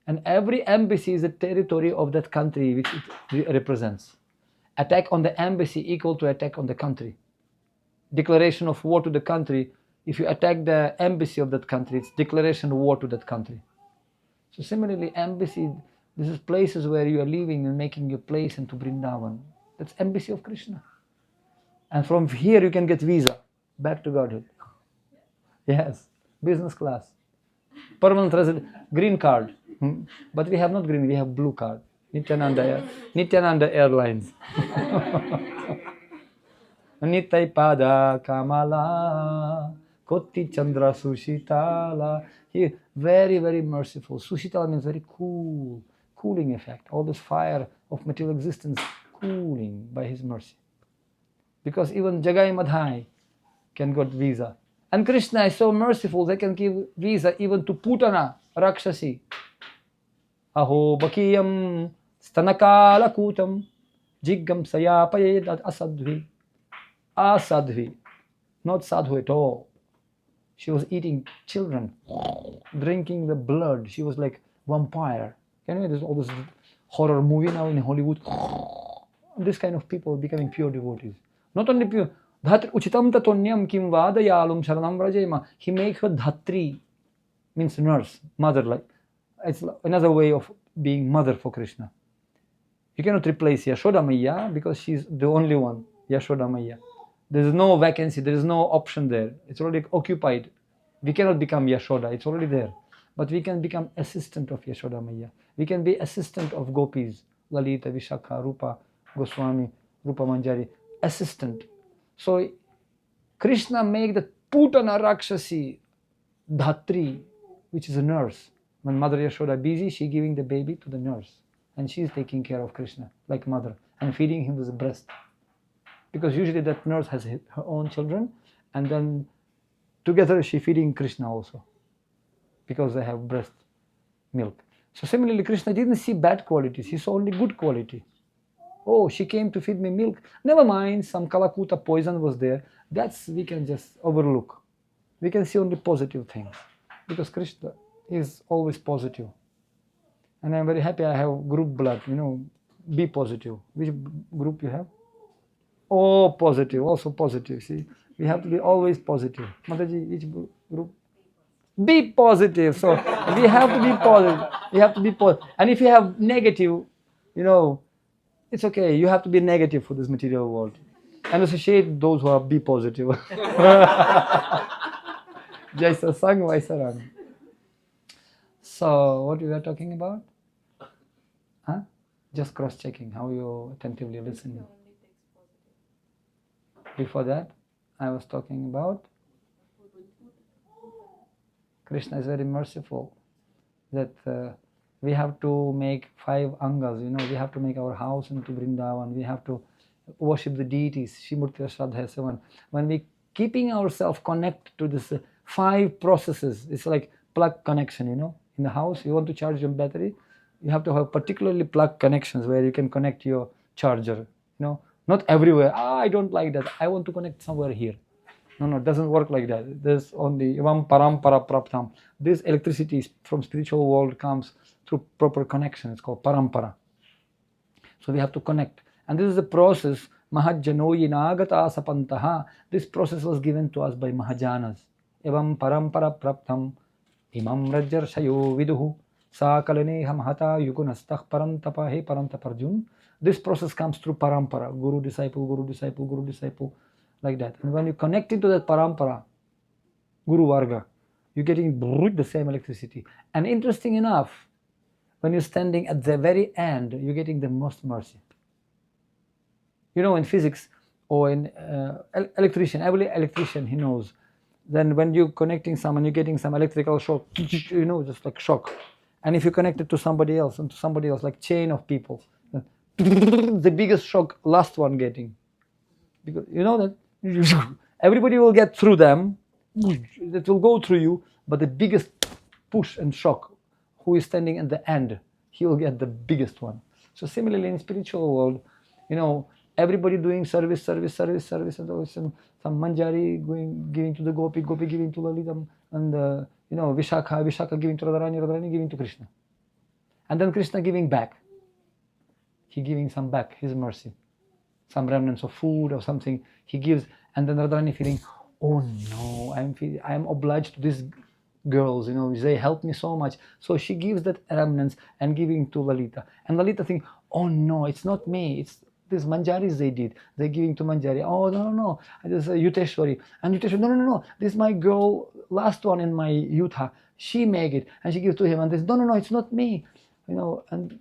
And every embassy is a territory of that country which it represents. Attack on the embassy equal to attack on the country. Declaration of war to the country. If you attack the embassy of that country, it's declaration of war to that country. So similarly, embassy, this is places where you are living and making your place into Vrindavan. That's embassy of Krishna. And from here you can get visa back to Godhead. Yes, business class. Permanent resident, green card. But we have not green, we have blue card. Nityananda Airlines. Nitai Pada Kamala. Koti Chandra Sushitala. He very, very merciful. Sushitala means very cool, cooling effect. All this fire of material existence cooling by his mercy. Because even Jagai Madhai can get visa. And Krishna is so merciful, they can give visa even to Putana, Rakshasi. Aho Bakiyam Stanakala Kutam Jiggam Sayapayed Asadvi. Asadvi. Not sadhu at all. She was eating children, drinking the blood. She was like vampire. There's all this horror movie now in Hollywood. This kind of people becoming pure devotees. Not only pure. Dhatri uchitam tatonyam kim vadayalum sharanam vrajema. He make her dhatri, means nurse, mother. Like it's another way of being mother for Krishna. You cannot replace Yashoda Maya because she's the only one, Yashoda Maya. There is no vacancy, there is no option there. It's already occupied. We cannot become Yashoda, it's already there. But we can become assistant of Yashoda Maya. We can be assistant of gopis, Lalita, Vishakha, Rupa, Goswami, Rupa Manjari, assistant. So Krishna make the Putana Rakshasi, Dhatri, which is a nurse. When Mother Yashoda busy, she giving the baby to the nurse. And she is taking care of Krishna, like mother, and feeding him with the breast. Because usually that nurse has her own children, and then together she feeding Krishna also, because they have breast milk. So similarly, Krishna didn't see bad qualities, he saw only good quality. Oh, she came to feed me milk. Never mind, some Kalakuta poison was there. That's we can just overlook. We can see only positive things, because Krishna is always positive. And I'm very happy I have group blood, be positive. Which group you have? Oh, positive, also positive. See, we have to be always positive. Mataji, which group? Be positive. So we have to be positive. We have to be positive. And if you have negative, it's okay. You have to be negative for this material world. And associate those who are be positive. Jaisa Sang Vaisarang. So, what we were talking about? Huh? Just cross-checking how you attentively listen. Krishna only takes positive. Before that, I was talking about Krishna is very merciful. That we have to make 5 angas, we have to make our house into Vrindavan, we have to worship the deities, Shimurti Shraddha Sevan. When we keeping ourselves connected to this 5 processes, it's like plug connection, in the house, you want to charge your battery, you have to have particularly plug connections where you can connect your charger, not everywhere. I don't like that, I want to connect somewhere here. No, it doesn't work like that. There's only Evam Parampara Praptam. This electricity from spiritual world comes through proper connection. It's called Parampara. So we have to connect. And this is the process. Mahajanoyi Nagata Sapantaha. This process was given to us by Mahajanas. Evam Parampara Praptam. Imam Rajar Shayo Viduhu. Sakalaneha Mahata Yugunastah Parantapa He Parantaparjun. This process comes through Parampara. Guru, disciple, Guru, disciple, Guru, disciple. Like that. And when you connect into that parampara, Guru Varga, you're getting the same electricity. And interesting enough, when you're standing at the very end, you're getting the most mercy. In physics or in electrician, every electrician, he knows. Then when you're connecting someone, you're getting some electrical shock, just like shock. And if you connect it to somebody else, like chain of people, the biggest shock, last one getting. Because you know that everybody will get through them, that will go through you, but the biggest push and shock, who is standing at the end, he will get the biggest one. So similarly in spiritual world, everybody doing service, and always some manjari giving to the gopi giving to Lalita, and Vishakha giving to Radharani giving to Krishna. And then Krishna giving back. He giving some back, his mercy. Some remnants of food or something he gives, and then Radharani feeling, oh no, I am obliged to these girls, they help me so much. So she gives that remnants and giving to Lalita. And Lalita think, oh no, it's not me, it's these manjaris they did. They're giving to manjari. Oh no, this is Yuteshwari. And Yuteshwari, no, this is my girl, last one in my yutha. She make it and she gives to him. And this, no, it's not me, and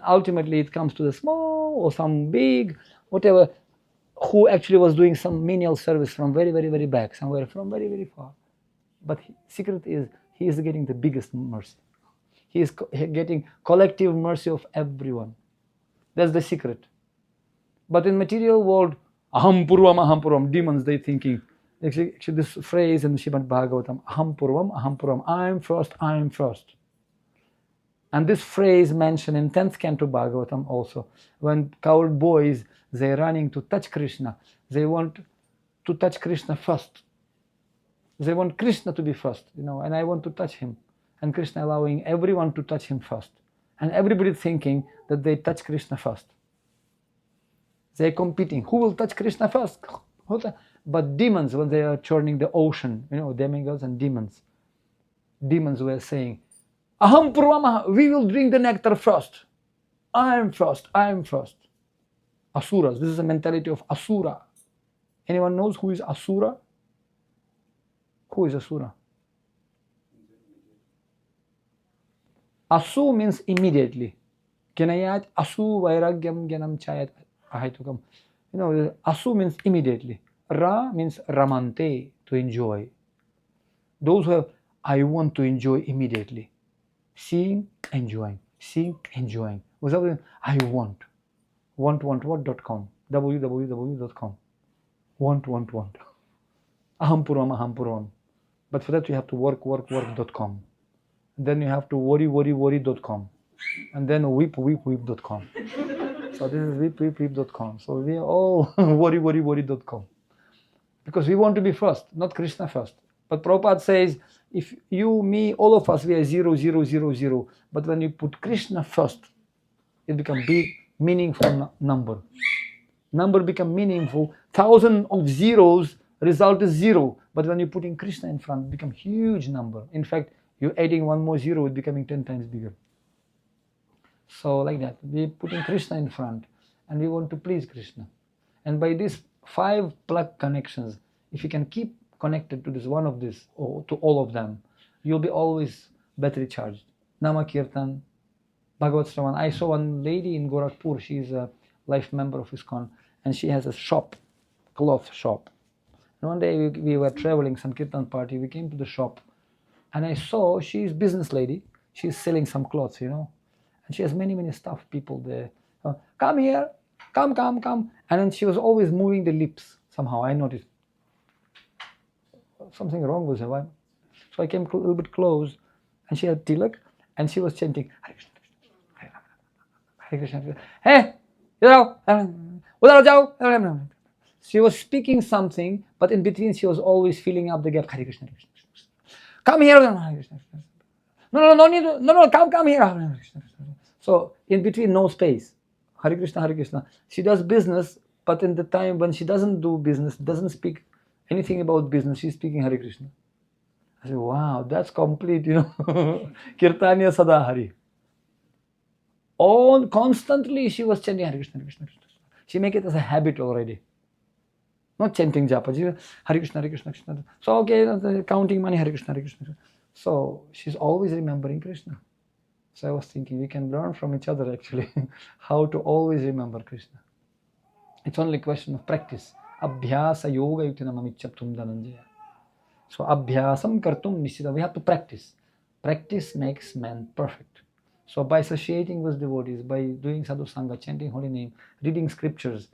ultimately it comes to the small or some big, whatever, who actually was doing some menial service from very, very, very back, somewhere from very, very far. But secret is, he is getting the biggest mercy. He is getting collective mercy of everyone. That's the secret. But in material world, aham purvam, demons, they thinking, actually this phrase in Srimad Bhagavatam, aham purvam, I am first. And this phrase mentioned in 10th canto Bhagavatam also, when coward boys, they're running to touch Krishna, they want to touch Krishna first. They want Krishna to be first, and I want to touch him. And Krishna allowing everyone to touch him first. And everybody thinking that they touch Krishna first. They're competing. Who will touch Krishna first? But demons, when they are churning the ocean, demigods and demons were saying, aham purvama, we will drink the nectar first. I am first. Asuras, this is the mentality of Asura. Anyone knows who is Asura? Who is Asura? Asu means immediately. Ganayat asu vairagyam gyanam chayat ahaitukam. Asu means immediately. Ra means ramante, to enjoy. Those who have, I want to enjoy immediately. Seeing, enjoying. Without I want. Want.com. www.com. Want. Aham purvam. But for that you have to work.com. Then you have to worry.com. And then weep.com. So this is weep.com. So we are all worry.com. Because we want to be first, not Krishna first. But Prabhupada says, if you, me, all of us, we are 0. But when you put Krishna first, it becomes big, meaningful number. Number become meaningful. 1,000 of zeros, result is 0. But when you're putting Krishna in front, it becomes huge number. In fact, you're adding one more 0, it's becoming 10 times bigger. So like that, we're putting Krishna in front and we want to please Krishna. And by these 5 plug connections, if you can keep connected to this one of this, or to all of them, you'll be always battery charged. Nama Kirtan, Bhagavad Shravan. I saw one lady in Gorakhpur, she's a life member of ISKCON, and she has a shop, cloth shop. And one day we were traveling, some Kirtan party, we came to the shop, and I saw she's business lady, she's selling some clothes, and she has many stuff, people there. Come here, come. And then she was always moving the lips, somehow, I noticed. Something wrong with her. So I came a little bit close, and she had tilak, and she was chanting, Hare Krishna, Hare Krishna, Hare Krishna. Hey, udhar jao. She was speaking something, but in between she was always filling up the gap. Hare Krishna, Hare Krishna. Come here, Hare Krishna. No need, no, come here. Hare Krishna. So in between, no space. Hare Krishna, Hare Krishna. She does business, but in the time when she doesn't do business, doesn't speak anything about business, she's speaking Hare Krishna. I said, wow, that's complete, Kirtanya Sada Hari. All constantly she was chanting Hare Krishna, Hare Krishna, Hare Krishna. She make it as a habit already. Not chanting japa, Hare Krishna, Hare Krishna, Krishna. So okay, counting money, Hare Krishna, Hare Krishna. So she's always remembering Krishna. So I was thinking we can learn from each other actually how to always remember Krishna. It's only a question of practice. Abhyasa yoga yutina mamichaptum dhananjaya. So abhyasam kartum nishita. We have to practice. Practice makes man perfect. So by associating with devotees, by doing sadhu sangha, chanting holy name, reading scriptures,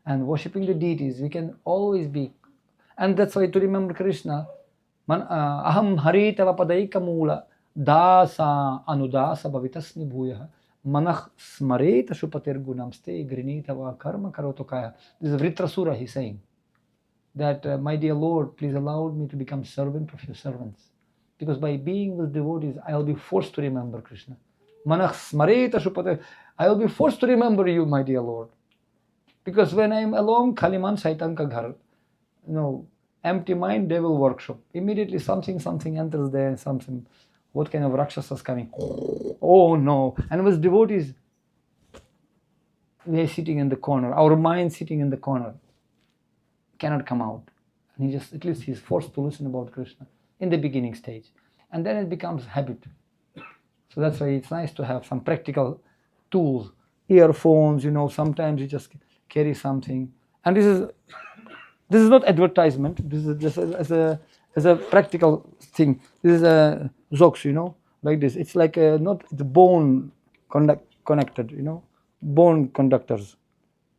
and worshipping the deities, we can always be. And that's why to remember Krishna, aham hari tava padaika mula dasa anudasa bhavitasmi bhuyah manach smareta shupatir gunam ste grinitava karma karotokaya. This is Vritrasura, he's saying that, my dear Lord, please allow me to become servant of your servants. Because by being with devotees, I'll be forced to remember Krishna. Manach smareta shupatir. I'll be forced to remember you, my dear Lord. Because when I'm alone, Kaliman Saitanka Ghar, empty mind, devil workshop. Immediately something enters there, something. What kind of Rakshasas coming? Oh no. And with devotees, they're sitting in the corner. Our mind sitting in the corner. Cannot come out. And at least he's forced to listen about Krishna in the beginning stage. And then it becomes habit. So that's why it's nice to have some practical tools. Earphones, sometimes you just carry something. And this is not advertisement. This is just as a practical thing. This is a zox, like this. It's like not the bone connected, bone conductors.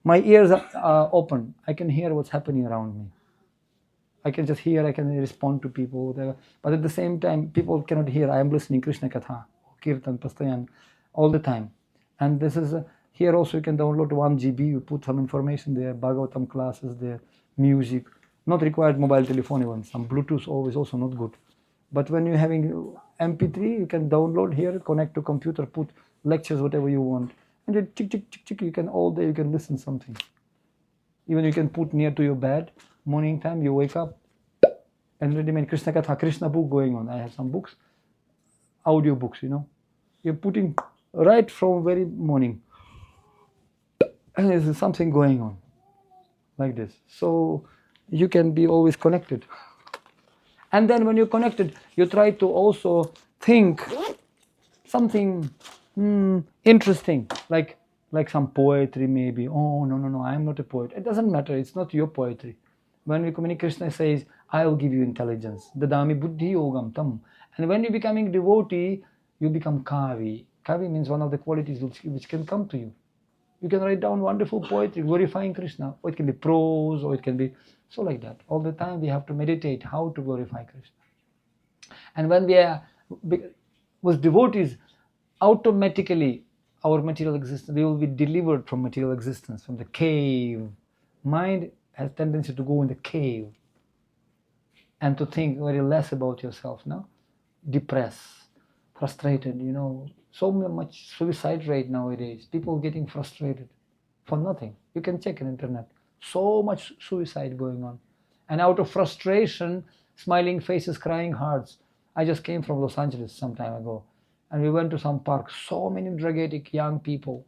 My ears are open. I can hear what's happening around me. I can just hear, I can respond to people, whatever. But at the same time, people cannot hear. I am listening Krishna Katha, Kirtan, Pastayan, all the time. And this is, here also you can download 1 GB, you put some information there, Bhagavatam classes there, music. Not required mobile telephone even. Some Bluetooth always also not good. But when you're having MP3, you can download here, connect to computer, put lectures, whatever you want. And you tick, you can all day, you can listen something. Even you can put near to your bed, morning time, you wake up, and ready made Krishna Katha, Krishna book going on. I have some books, audio books, You're putting right from very morning. And there's something going on, like this. So you can be always connected. And then when you're connected, you try to also think something interesting, like some poetry maybe. Oh, no, I'm not a poet. It doesn't matter, it's not your poetry. When we communicate, Krishna says, I will give you intelligence. Dadami buddhi yogam tam. And when you're becoming devotee, you become kavi. Kavi means one of the qualities which can come to you. You can write down wonderful poetry glorifying Krishna. Or it can be prose, or it can be so like that. All the time we have to meditate how to glorify Krishna. And when we are with devotees, automatically our material existence, we will be delivered from material existence, from the cave. Mind has tendency to go in the cave and to think very less about yourself, depressed, frustrated, so much suicide rate nowadays. People getting frustrated for nothing. You can check on internet. So much suicide going on. And out of frustration, smiling faces, crying hearts. I just came from Los Angeles some time ago. And we went to some park. So many drug addict young people.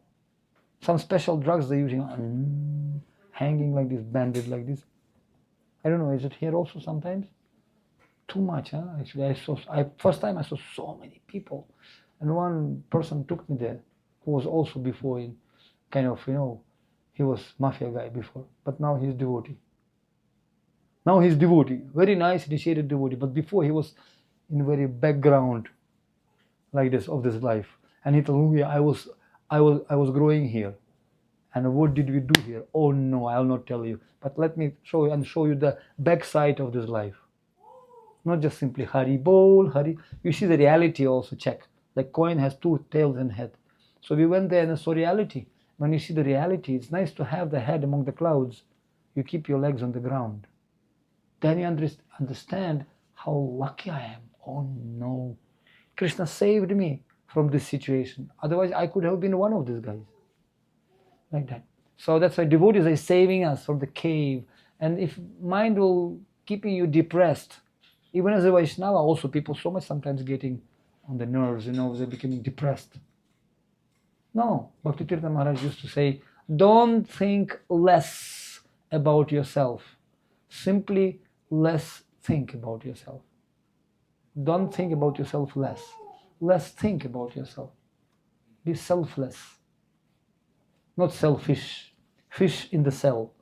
Some special drugs they're using. Hanging like this, banded like this. I don't know, is it here also sometimes? too much. Actually, first time I saw so many people, and one person took me there, who was also before in kind of, he was mafia guy before, but now he's devotee. Now he's devotee, very nice initiated devotee, but before he was in very background like this of this life. And he told me, I was growing here. And what did we do here? Oh no, I'll not tell you. But let me show you the backside of this life. Not just simply Hari Bol, Hari. You see the reality also, check. Like coin has two tails and head. So we went there and saw reality. When you see the reality, it's nice to have the head among the clouds. You keep your legs on the ground. Then you understand how lucky I am. Oh no. Krishna saved me from this situation. Otherwise, I could have been one of these guys. Like that. So that's why devotees are saving us from the cave. And if mind will keeping you depressed, even as a Vaishnava, also people so much sometimes getting on the nerves, they're becoming depressed. No, Bhaktitirtha Maharaj used to say, don't think less about yourself. Simply less think about yourself. Don't think about yourself less. Less think about yourself. Be selfless. Not selfish. Fish in the cell.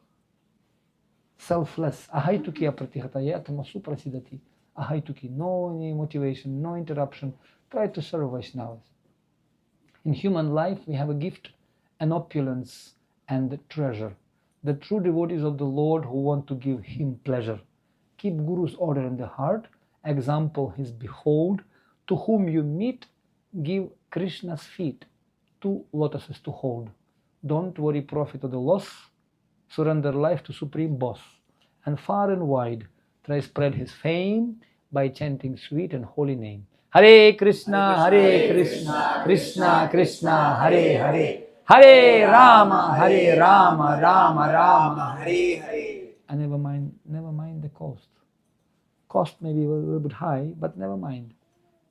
Selfless. Ahaituki apratihata yatama suprasidati. Ahaituki. No any motivation, no interruption. Try to serve Vaishnavas. In human life, we have a gift, an opulence, and treasure. The true devotees of the Lord who want to give Him pleasure. Keep Guru's order in the heart. Example His behold. To whom you meet, give Krishna's feet. 2 lotuses to hold. Don't worry profit or the loss. Surrender life to Supreme Boss. And far and wide, try spread His fame by chanting sweet and holy name. Hare Krishna, Hare Krishna, Krishna Krishna, Hare Hare, Hare Rama, Rama Rama, Hare Hare. And never mind the cost. Cost may be a little bit high, but never mind.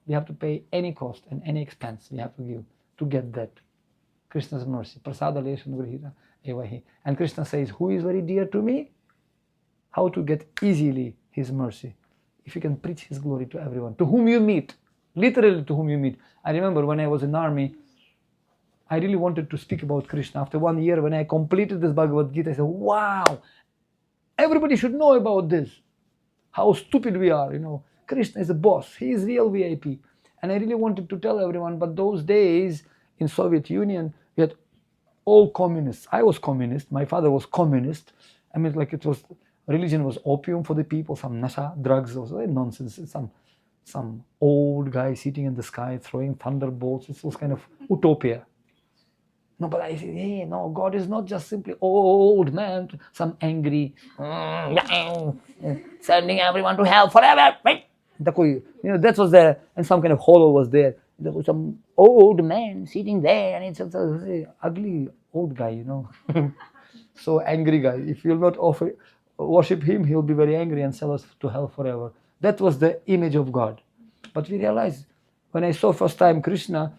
We have to pay any cost and any expense we have to give to get that. Krishna's mercy. Prasada leshan grihita evahi. And Krishna says, who is very dear to me? How to get easily His mercy? If you can preach His glory to everyone, to whom you meet. Literally to whom you meet. I remember when I was in army, I really wanted to speak about Krishna. After 1 year, when I completed this Bhagavad Gita, I said, wow, everybody should know about this. How stupid we are, Krishna is a boss. He is real VIP. And I really wanted to tell everyone, but those days in Soviet Union, we had all communists. I was communist. My father was communist. I mean, like religion was opium for the people, some nasha, drugs, also nonsense. Some old guy sitting in the sky throwing thunderbolts. It was kind of utopia. No, but I said, hey, no, God is not just simply old man, some angry, sending everyone to hell forever. Right? That was there, and some kind of hollow was there. There was some old man sitting there, and it's an ugly old guy, So angry guy. If you'll not worship him, he'll be very angry and sell us to hell forever. That was the image of God. But we realized, when I saw first time Krishna,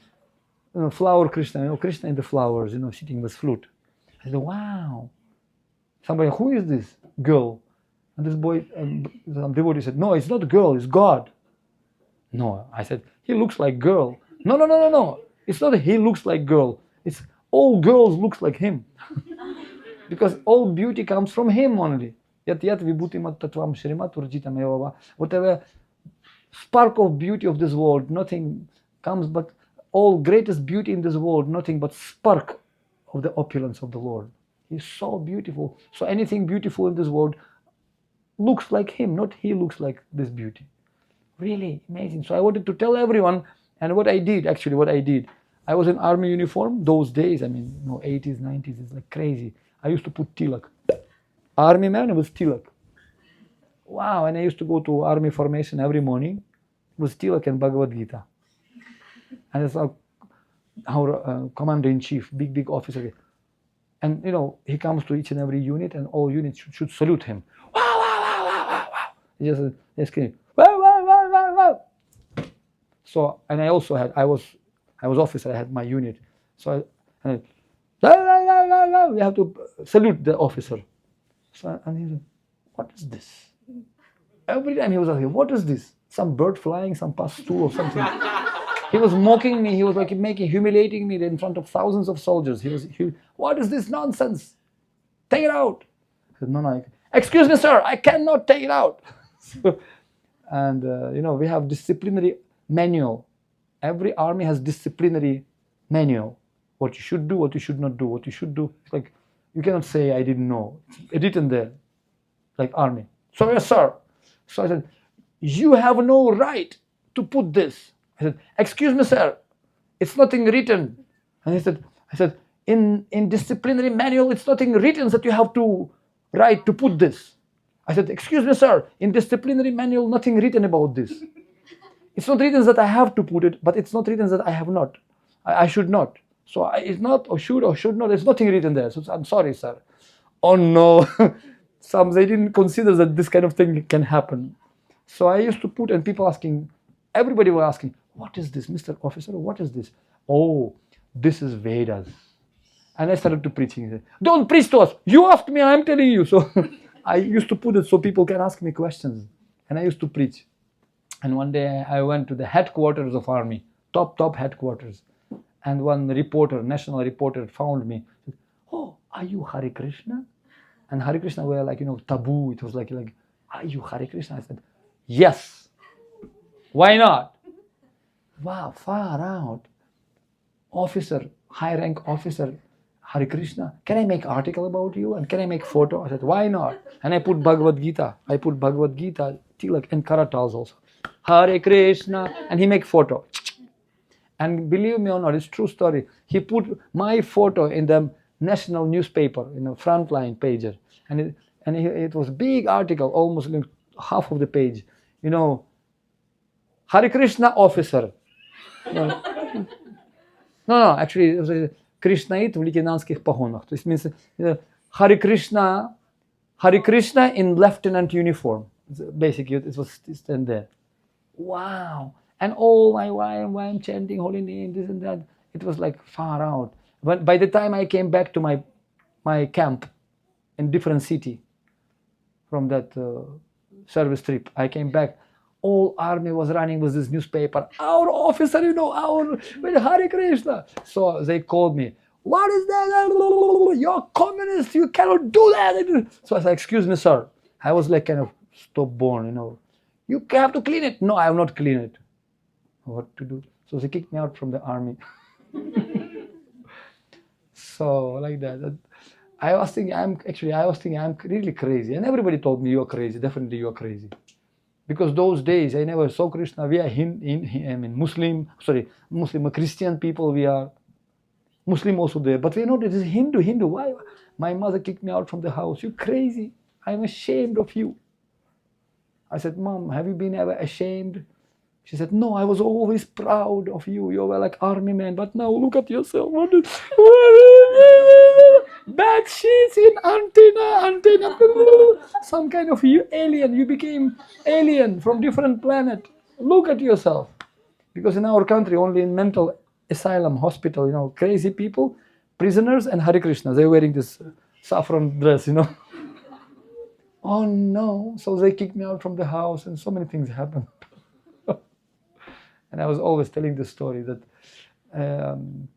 flower Krishna, Krishna in the flowers, sitting with flute. I said, wow. Somebody, who is this girl? And this boy, some devotee said, no, it's not a girl, it's God. No, I said, he looks like girl. No. It's not he looks like girl. It's all girls looks like him. Because all beauty comes from him only. Yat vibhuti mat tatvam shrimat urjitam evava. Whatever spark of beauty of this world, nothing comes but all greatest beauty in this world, nothing but spark of the opulence of the Lord. He's so beautiful. So anything beautiful in this world looks like him, not he looks like this beauty. Really amazing. So I wanted to tell everyone, and what I did, I was in army uniform those days. 80s, 90s, it's like crazy. I used to put tilak. Army man with tilak. Wow, and I used to go to army formation every morning with tilak and Bhagavad Gita. And it's how commander-in-chief, big officer. And, he comes to each and every unit, and all units should salute him. Wow. He just scream, wow. So, and I also had, I was officer, I had my unit. So, we have to salute the officer. So, and he said, what is this? Every time he was asking, what is this? Some bird flying, some stool or something. He was mocking me. He was like humiliating me in front of thousands of soldiers. What is this nonsense? Take it out. I said, no. Excuse me, sir, I cannot take it out. And we have disciplinary manual. Every army has disciplinary manual. What you should do, what you should not do, what you should do. It's like, you cannot say, I didn't know. It's written there, like army. So, yes, sir. So I said, you have no right to put this. I said, excuse me, sir, it's nothing written. And I said, in disciplinary manual, it's nothing written that you have to right to put this. I said, excuse me, sir, in disciplinary manual, nothing written about this. It's not written that I have to put it, but it's not written that I have not. I should not. So it's not, or should not. There's nothing written there. So I'm sorry, sir. Oh no. They didn't consider that this kind of thing can happen. So I used to put, and people asking, everybody was asking, what is this, Mr. Officer? What is this? Oh, this is Vedas. And I started to preaching. Don't preach to us. You ask me, I'm telling you. So I used to put it so people can ask me questions. And I used to preach. And one day I went to the headquarters of army, top headquarters. And one reporter, national reporter, found me. Said, oh, are you Hare Krishna? And Hare Krishna were like, taboo. It was like, are you Hare Krishna? I said, yes. Why not? Wow, far out. Officer, high rank officer, Hare Krishna, can I make article about you? And can I make photo? I said, why not? And I put Bhagavad Gita. Tilak and Karatals also. Hare Krishna. And he make photo. And believe me or not, it's true story. He put my photo in the national newspaper, frontline pager. And it was big article, almost half of the page. Hare Krishna officer. No, actually, it was Krishnaит в лейтенантских погонах. It means Hare Krishna in lieutenant uniform. Basically, it was stand there. Wow. And all my why I'm chanting holy name, this and that. It was like far out. But by the time I came back to my camp in different city from that service trip, I came back. All army was running with this newspaper. Our officer, with Hare Krishna. So they called me. What is that? You're communist. You cannot do that. So I said, excuse me, sir. I was like kind of stubborn, You have to clean it. No, I have not cleaned it. What to do? So they kicked me out from the army. So like that. I was thinking I'm really crazy. And everybody told me you're crazy. Definitely you're crazy. Because those days I never saw Krishna. We are Muslim, Christian people. We are Muslim also there, but we know that it is Hindu. Why? My mother kicked me out from the house. You crazy? I'm ashamed of you. I said, Mom, have you been ever ashamed? She said, no, I was always proud of you. You were like army man, but now look at yourself. Bad sheets in antenna. Some kind of alien. You became alien from different planet. Look at yourself. Because in our country, only in mental asylum, hospital, crazy people, prisoners and Hare Krishna. They're wearing this saffron dress, Oh no. So they kicked me out from the house and so many things happened. And I was always telling this story that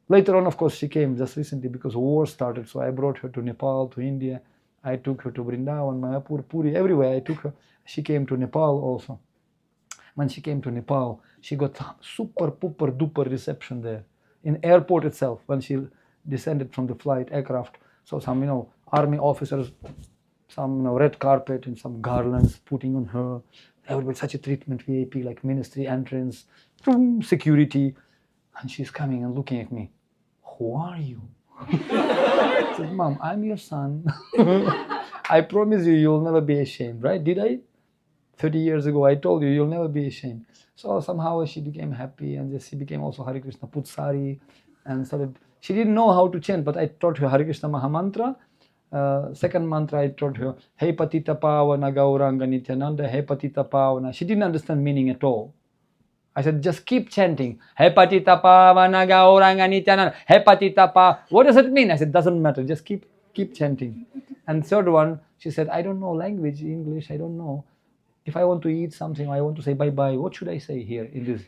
later on, of course, she came just recently because war started. So I brought her to Nepal, to India. I took her to Vrindavan, Mayapur, Puri, everywhere I took her. She came to Nepal also. When she came to Nepal, she got super, pooper, duper reception there. In airport itself, when she descended from the flight aircraft. So some, army officers, some, red carpet and some garlands putting on her. Everybody, such a treatment, VIP, like ministry entrance, security. And she's coming and looking at me. Who are you? I said, Mom, I'm your son. I promise you'll never be ashamed, right? Did I? 30 years ago, I told you'll never be ashamed. So somehow she became happy and she became also Hare Krishna, put sari and started. She didn't know how to chant, but I taught her Hare Krishna Mahamantra. Second mantra I taught her, Hey Patita Pavana Gauranga Nityananda, Hey Patita Pavana. She didn't understand meaning at all. I said, just keep chanting. Hey Patita Pavana Gauranga Nityananda, Hey Patita Pa. What does it mean? I said, doesn't matter, just keep chanting. And third one, she said, I don't know language, English, I don't know. If I want to eat something, I want to say bye-bye, what should I say here in this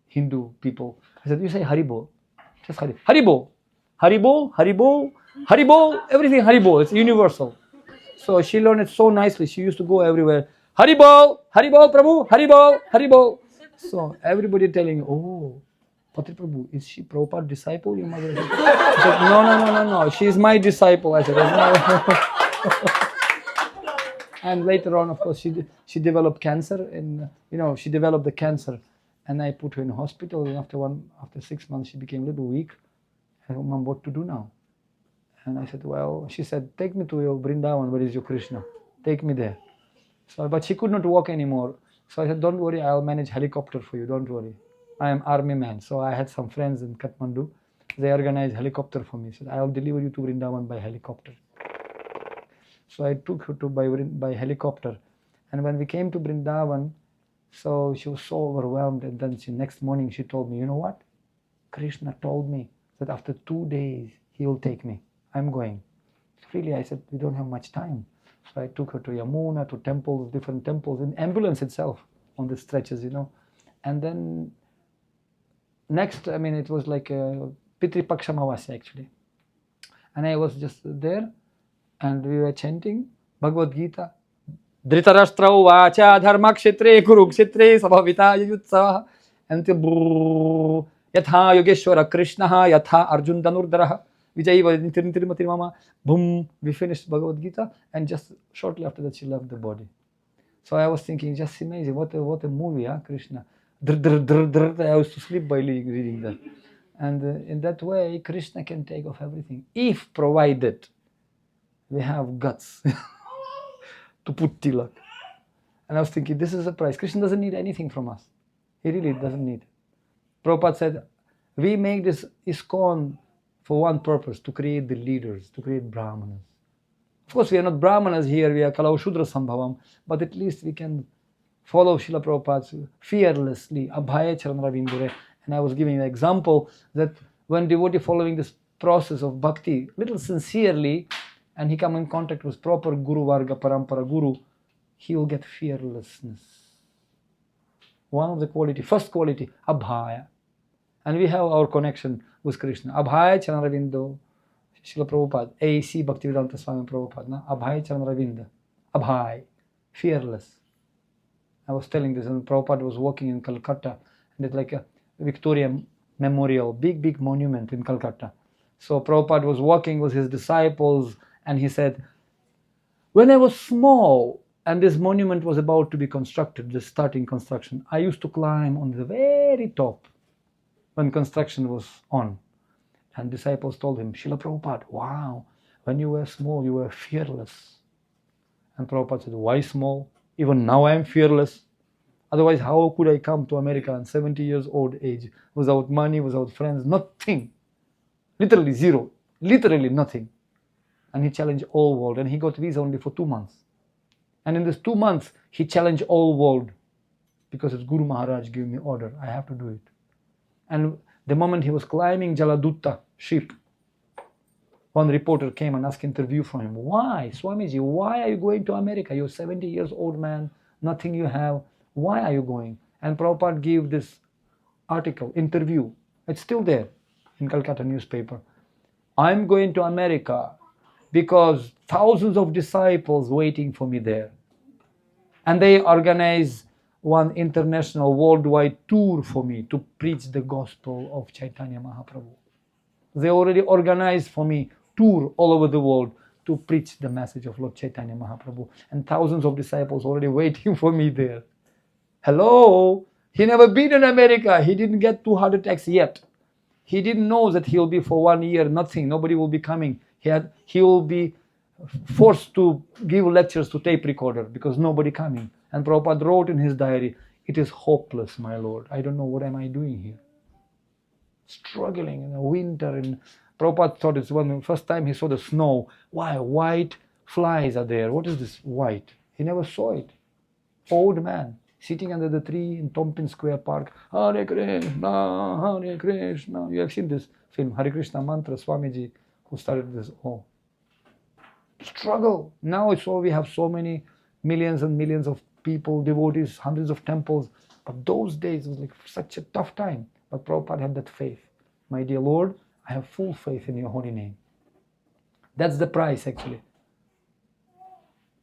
Hindu people? I said, you say Haribol. Just Haribol. Haribol, Haribol, Haribol, everything Haribol. It's universal. So she learned it so nicely. She used to go everywhere. Haribol, Haribol, Prabhu, Haribol, Haribol. So everybody telling, oh, Patri Prabhu, is she Prabhupada disciple? Your mother? I said, no, no, no, no, no. She's my disciple. I said, and later on, of course, she developed cancer, and she developed the cancer, and I put her in hospital. And after 6 months, she became a little weak. I said, Mom, what to do now? And I said, well, she said, take me to your Vrindavan. Where is your Krishna? Take me there. So, but she could not walk anymore. So I said, don't worry, I'll manage helicopter for you. Don't worry. I am army man. So I had some friends in Kathmandu. They organized helicopter for me. So I'll deliver you to Vrindavan by helicopter. So I took her to by helicopter. And when we came to Vrindavan, so she was so overwhelmed. And then next morning she told me, you know what? Krishna told me that after 2 days, he will take me. I'm going. Really, I said, we don't have much time. So I took her to Yamuna, to temples, different temples, in ambulance itself on the stretches, And then next, it was like a Pitri Pakshamavasya actually. And I was just there and we were chanting Bhagavad Gita. Dhritarashtra vacha dharma kshetre kurukshetre sabhavita yayutsa. And yatha yogeshwara Krishna yatha arjun danurdara. Vijay Mama. Boom, we finished Bhagavad Gita, and just shortly after that she left the body. So I was thinking, just imagine what a movie, huh? Krishna. I used to sleep by reading that. And in that way, Krishna can take off everything, if provided we have guts to put tilak. And I was thinking, this is a price. Krishna doesn't need anything from us. He really doesn't need. Prabhupada said, we make this ISKCON for one purpose, to create the leaders, to create Brahmanas. Of course, we are not Brahmanas here, we are Kalau Shudra Sambhavam, but at least we can follow Srila Prabhupada fearlessly, Abhaya Charanravindure. And I was giving an example that when devotee following this process of bhakti, little sincerely, and he come in contact with proper Guru Varga, Parampara Guru, he will get fearlessness. One of the quality, first quality, Abhaya. And we have our connection with Krishna. Abhaya Charanravindo, Srila Prabhupada, A.C. Bhaktivedanta Swami Prabhupada, Abhaya Charanravinda, Abhaya, fearless. I was telling this, and Prabhupada was walking in Calcutta, and it's like a Victoria Memorial, big monument in Calcutta. So Prabhupada was walking with his disciples, and he said, when I was small, and this monument was about to be constructed, just starting construction, I used to climb on the very top when construction was on. And disciples told him, Srila Prabhupada, wow, when you were small, you were fearless. And Prabhupada said, why small? Even now I am fearless. Otherwise, how could I come to America at 70 years old age, without money, without friends, nothing. Literally zero, literally nothing. And he challenged all world, and he got visa only for 2 months. And in this 2 months, he challenged all world, because his Guru Maharaj gave me order, I have to do it. And the moment he was climbing Jaladutta ship, one reporter came and asked interview from him. Why, Swamiji, why are you going to America? You're 70 years old man, nothing you have. Why are you going? And Prabhupada gave this article, interview. It's still there in Calcutta newspaper. I'm going to America because thousands of disciples waiting for me there. And they organize one international worldwide tour for me to preach the gospel of Chaitanya Mahaprabhu. They already organized for me tour all over the world to preach the message of Lord Chaitanya Mahaprabhu. And thousands of disciples already waiting for me there. Hello? He never been in America. He didn't get 2 heart attacks yet. He didn't know that he'll be for 1 year, nothing. Nobody will be coming. He will be forced to give lectures to tape recorder because nobody coming. And Prabhupada wrote in his diary, it is hopeless, my Lord. I don't know what am I doing here. Struggling in the winter. And Prabhupada thought it's one first time he saw the snow. Why? White flies are there. What is this white? He never saw it. Old man sitting under the tree in Tompin Square Park. Hare Krishna, Hare Krishna. You have seen this film, Hare Krishna Mantra, Swamiji, who started this struggle. Now it's all we have so many millions and millions of people, devotees, hundreds of temples. But those days was like such a tough time. But Prabhupada had that faith. My dear Lord, I have full faith in your holy name. That's the price actually.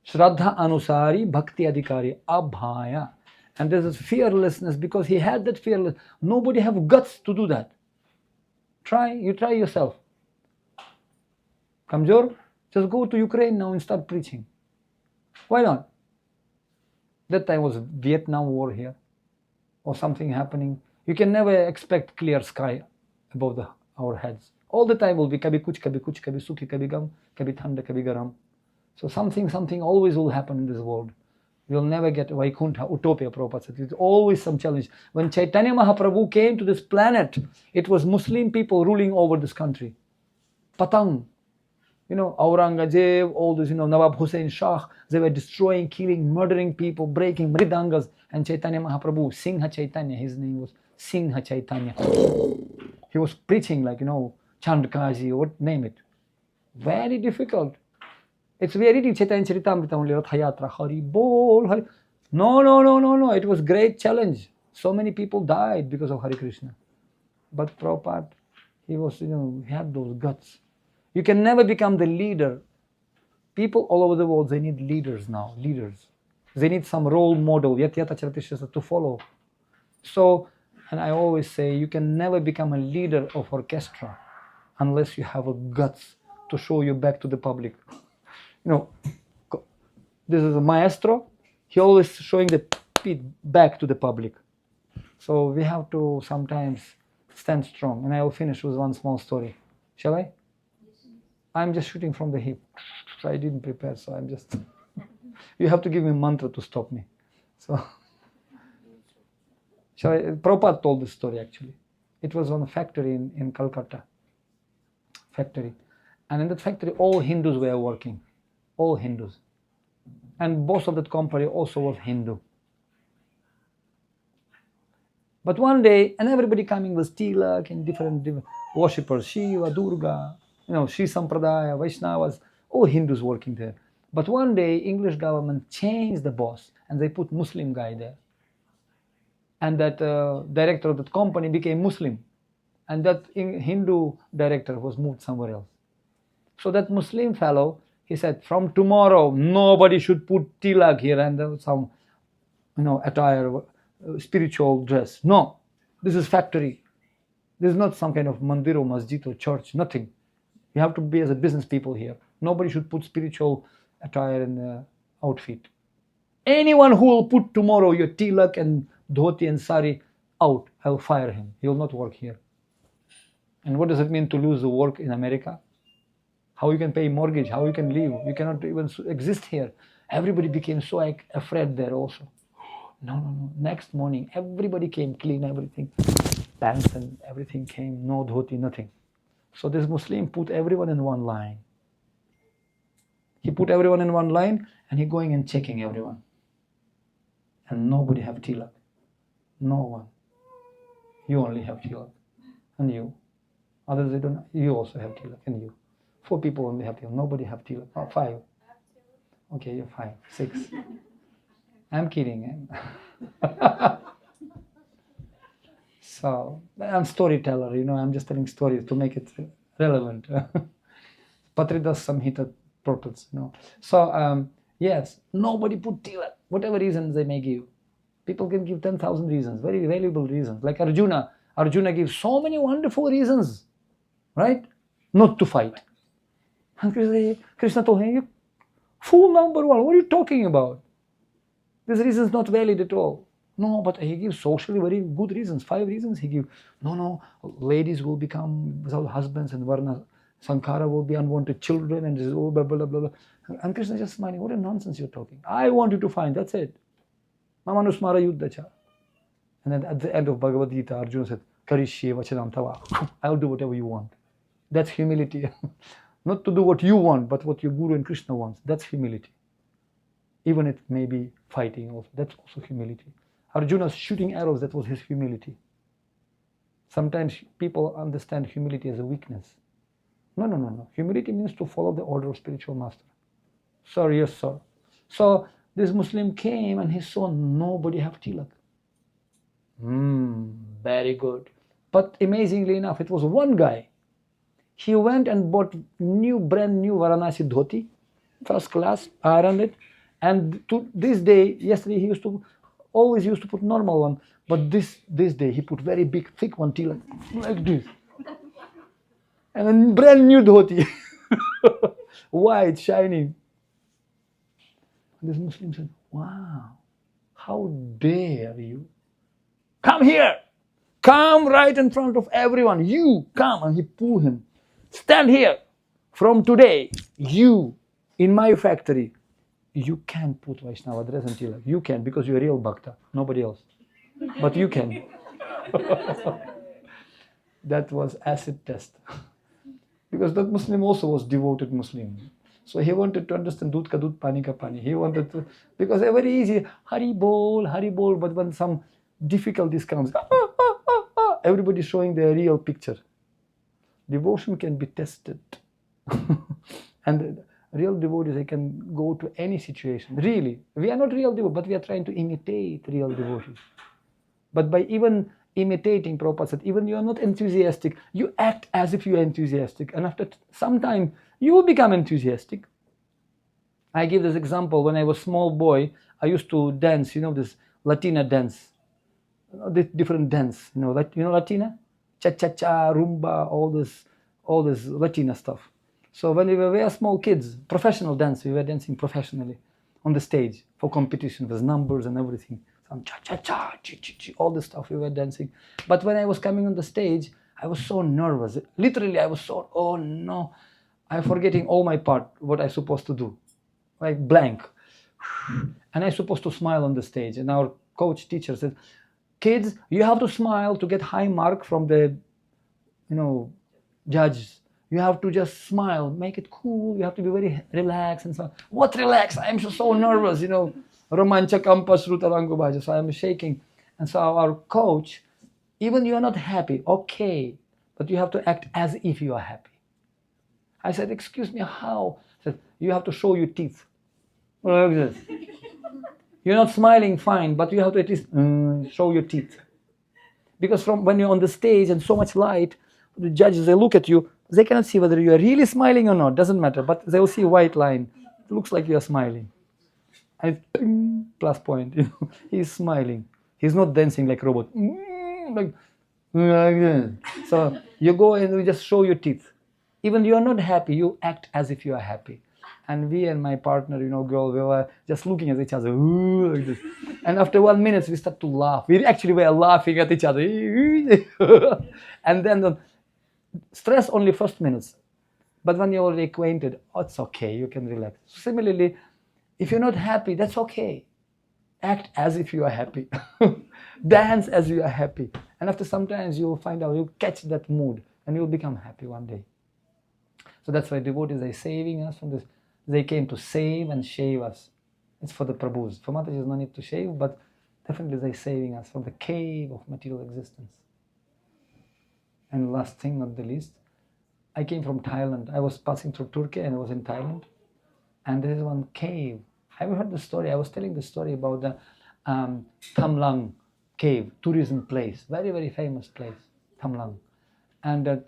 Shraddha Anusari Bhakti Adhikari Abhaya. And this is fearlessness because he had that fearless. Nobody have guts to do that. You try yourself. Kamjor, just go to Ukraine now and start preaching. Why not? That time was Vietnam War here or something happening. You can never expect clear sky above our heads. All the time will be kabhi kuch, kabhi sukhi, kabhi gam, kabhi thanda, kabhi garam. So something always will happen in this world. You'll never get Vaikuntha, Utopia, Prabhupada said. It's always some challenge. When Chaitanya Mahaprabhu came to this planet, it was Muslim people ruling over this country. Patang, Aurangzeb, all those, Nawab Hussain Shah, they were destroying, killing, murdering people, breaking mridangas. And Chaitanya Mahaprabhu, Singha Chaitanya, his name was Singha Chaitanya. He was preaching like, Chandkaji, what name it. Very difficult. It's very reading Chaitanya Charitamrita only, Ratha Yatra, Hari Bol, Hari. No. It was great challenge. So many people died because of Hare Krishna. But Prabhupada, he was, he had those guts. You can never become the leader. People all over the world, they need leaders now, leaders. They need some role model, to follow. So, and I always say, you can never become a leader of orchestra unless you have a guts to show you back to the public. This is a maestro. He always showing the feet back to the public. So we have to sometimes stand strong. And I will finish with one small story. Shall I? I'm just shooting from the hip. I didn't prepare, so I'm just... You have to give me a mantra to stop me. So, Prabhupada told this story actually. It was on a factory in Calcutta. Factory. And in that factory, all Hindus were working. All Hindus. And boss of that company also was Hindu. But one day, and everybody coming with tilak and different worshippers, Shiva, Durga, Shri Sampradaya, Vaishnavas, all Hindus working there. But one day, English government changed the boss and they put Muslim guy there. And that director of that company became Muslim. And that Hindu director was moved somewhere else. So that Muslim fellow, he said, from tomorrow, nobody should put tilak here and some, attire, spiritual dress. No, this is factory. This is not some kind of mandir or masjid or church, nothing. You have to be as a business people here. Nobody should put spiritual attire and outfit. Anyone who will put tomorrow your tilak and dhoti and sari out, I'll fire him. He will not work here. And what does it mean to lose the work in America? How you can pay mortgage, how you can live. You cannot even exist here. Everybody became so afraid there also. No. Next morning, everybody came, clean everything. Pants and everything came, no dhoti, nothing. So this Muslim put everyone in one line. He put everyone in one line and he going and checking everyone. And nobody have tilak. No one. You only have tilak. And you. Others, they don't. You also have tilak. And you. 4 people only have tilak. Nobody have tilak. Oh, 5. Okay, you're 5. 6. I'm kidding. So, I'm storyteller, I'm just telling stories to make it relevant. Patridas Samhita purpose, So, yes, nobody put tilak, whatever reasons they may give. People can give 10,000 reasons, very valuable reasons. Like Arjuna. Arjuna gives so many wonderful reasons, right? Not to fight. And Krishna told him, fool number 1, what are you talking about? This reason is not valid at all. No, but he gives socially very good reasons. 5 reasons he gives. No, ladies will become without husbands and Varna Sankara will be unwanted children and blah, blah, blah, blah. And Krishna just smiling, what a nonsense you're talking. I want you to find, that's it. Mamanusmara Yuddhacha. And then at the end of Bhagavad Gita, Arjuna said, Karishye Vachanam Tava. I'll do whatever you want. That's humility. Not to do what you want, but what your Guru and Krishna wants. That's humility. Even it may be fighting also. That's also humility. Arjuna's shooting arrows, that was his humility. Sometimes people understand humility as a weakness. No. Humility means to follow the order of spiritual master. Sir, yes, sir. So This Muslim came and he saw nobody have tilak. Very good. But amazingly enough, it was one guy. He went and bought brand new Varanasi dhoti, first class, ironed it, and to this day, yesterday he always used to put normal one, but this day he put very big, thick one, tilak, like this, and a brand new dhoti, white, shining. This Muslim said, "Wow, how dare you? Come here, come right in front of everyone. You come," and he pulled him. "Stand here. From today, you in my factory, you can put Vaishnava dress and tilak. You can, because you're a real bhakta, nobody else. But you can." That was acid test. Because that Muslim also was devoted Muslim. So he wanted to understand dudh ka dudh, pani ka pani. He wanted to, because they're very easy, Hari bol, but when some difficulties comes, everybody's showing their real picture. Devotion can be tested. And real devotees, they can go to any situation. Really, we are not real devotees, but we are trying to imitate real devotees. But by even imitating, Prabhupada said, even you are not enthusiastic, you act as if you are enthusiastic. And after some time, you will become enthusiastic. I give this example. When I was a small boy, I used to dance, this Latina dance. The different dance, Latina? Cha-cha-cha, rumba, all this Latina stuff. So when we were small kids, professional dance, we were dancing professionally on the stage for competition with numbers and everything. Some cha-cha-cha, chi-chi-chi, all this stuff we were dancing. But when I was coming on the stage, I was so nervous. Literally, I was so, oh no, I'm forgetting all my part, what I'm supposed to do. Like blank. And I'm supposed to smile on the stage. And our coach teacher said, "Kids, you have to smile to get high mark from the, judges. You have to just smile, make it cool. You have to be very relaxed and so on." What relax? I'm so nervous, Romancha kampas rutarango bhaja. So I'm shaking. And so our coach, even you are not happy, okay, but you have to act as if you are happy. I said, "Excuse me, how?" He said, "You have to show your teeth." Like this. You're not smiling fine, but you have to at least show your teeth. Because from when you're on the stage and so much light, the judges, they look at you, they cannot see whether you are really smiling or not, doesn't matter, but they will see a white line. It looks like you are smiling. And plus point, he's smiling. He's not dancing like a robot. Like this. So you go and you just show your teeth. Even you are not happy, you act as if you are happy. And we and my partner, girl, we were just looking at each other, like this. And after 1 minute, we start to laugh. We actually were laughing at each other. And then the stress only first minutes. But when you're already acquainted, it's okay, you can relax. Similarly, if you're not happy, that's okay. Act as if you are happy. Dance as you are happy. And after sometimes you'll find out, you'll catch that mood and you'll become happy one day. So that's why devotees are saving us from this. They came to save and shave us. It's for the Prabhus. For Mataji, there's no need to shave, but definitely they're saving us from the cave of material existence. And last thing, not the least, I came from Thailand. I was passing through Turkey and I was in Thailand. And there is one cave. Have you heard the story? I was telling the story about the Tham Lang cave, tourism place. Very, very famous place, Tham Lang. And that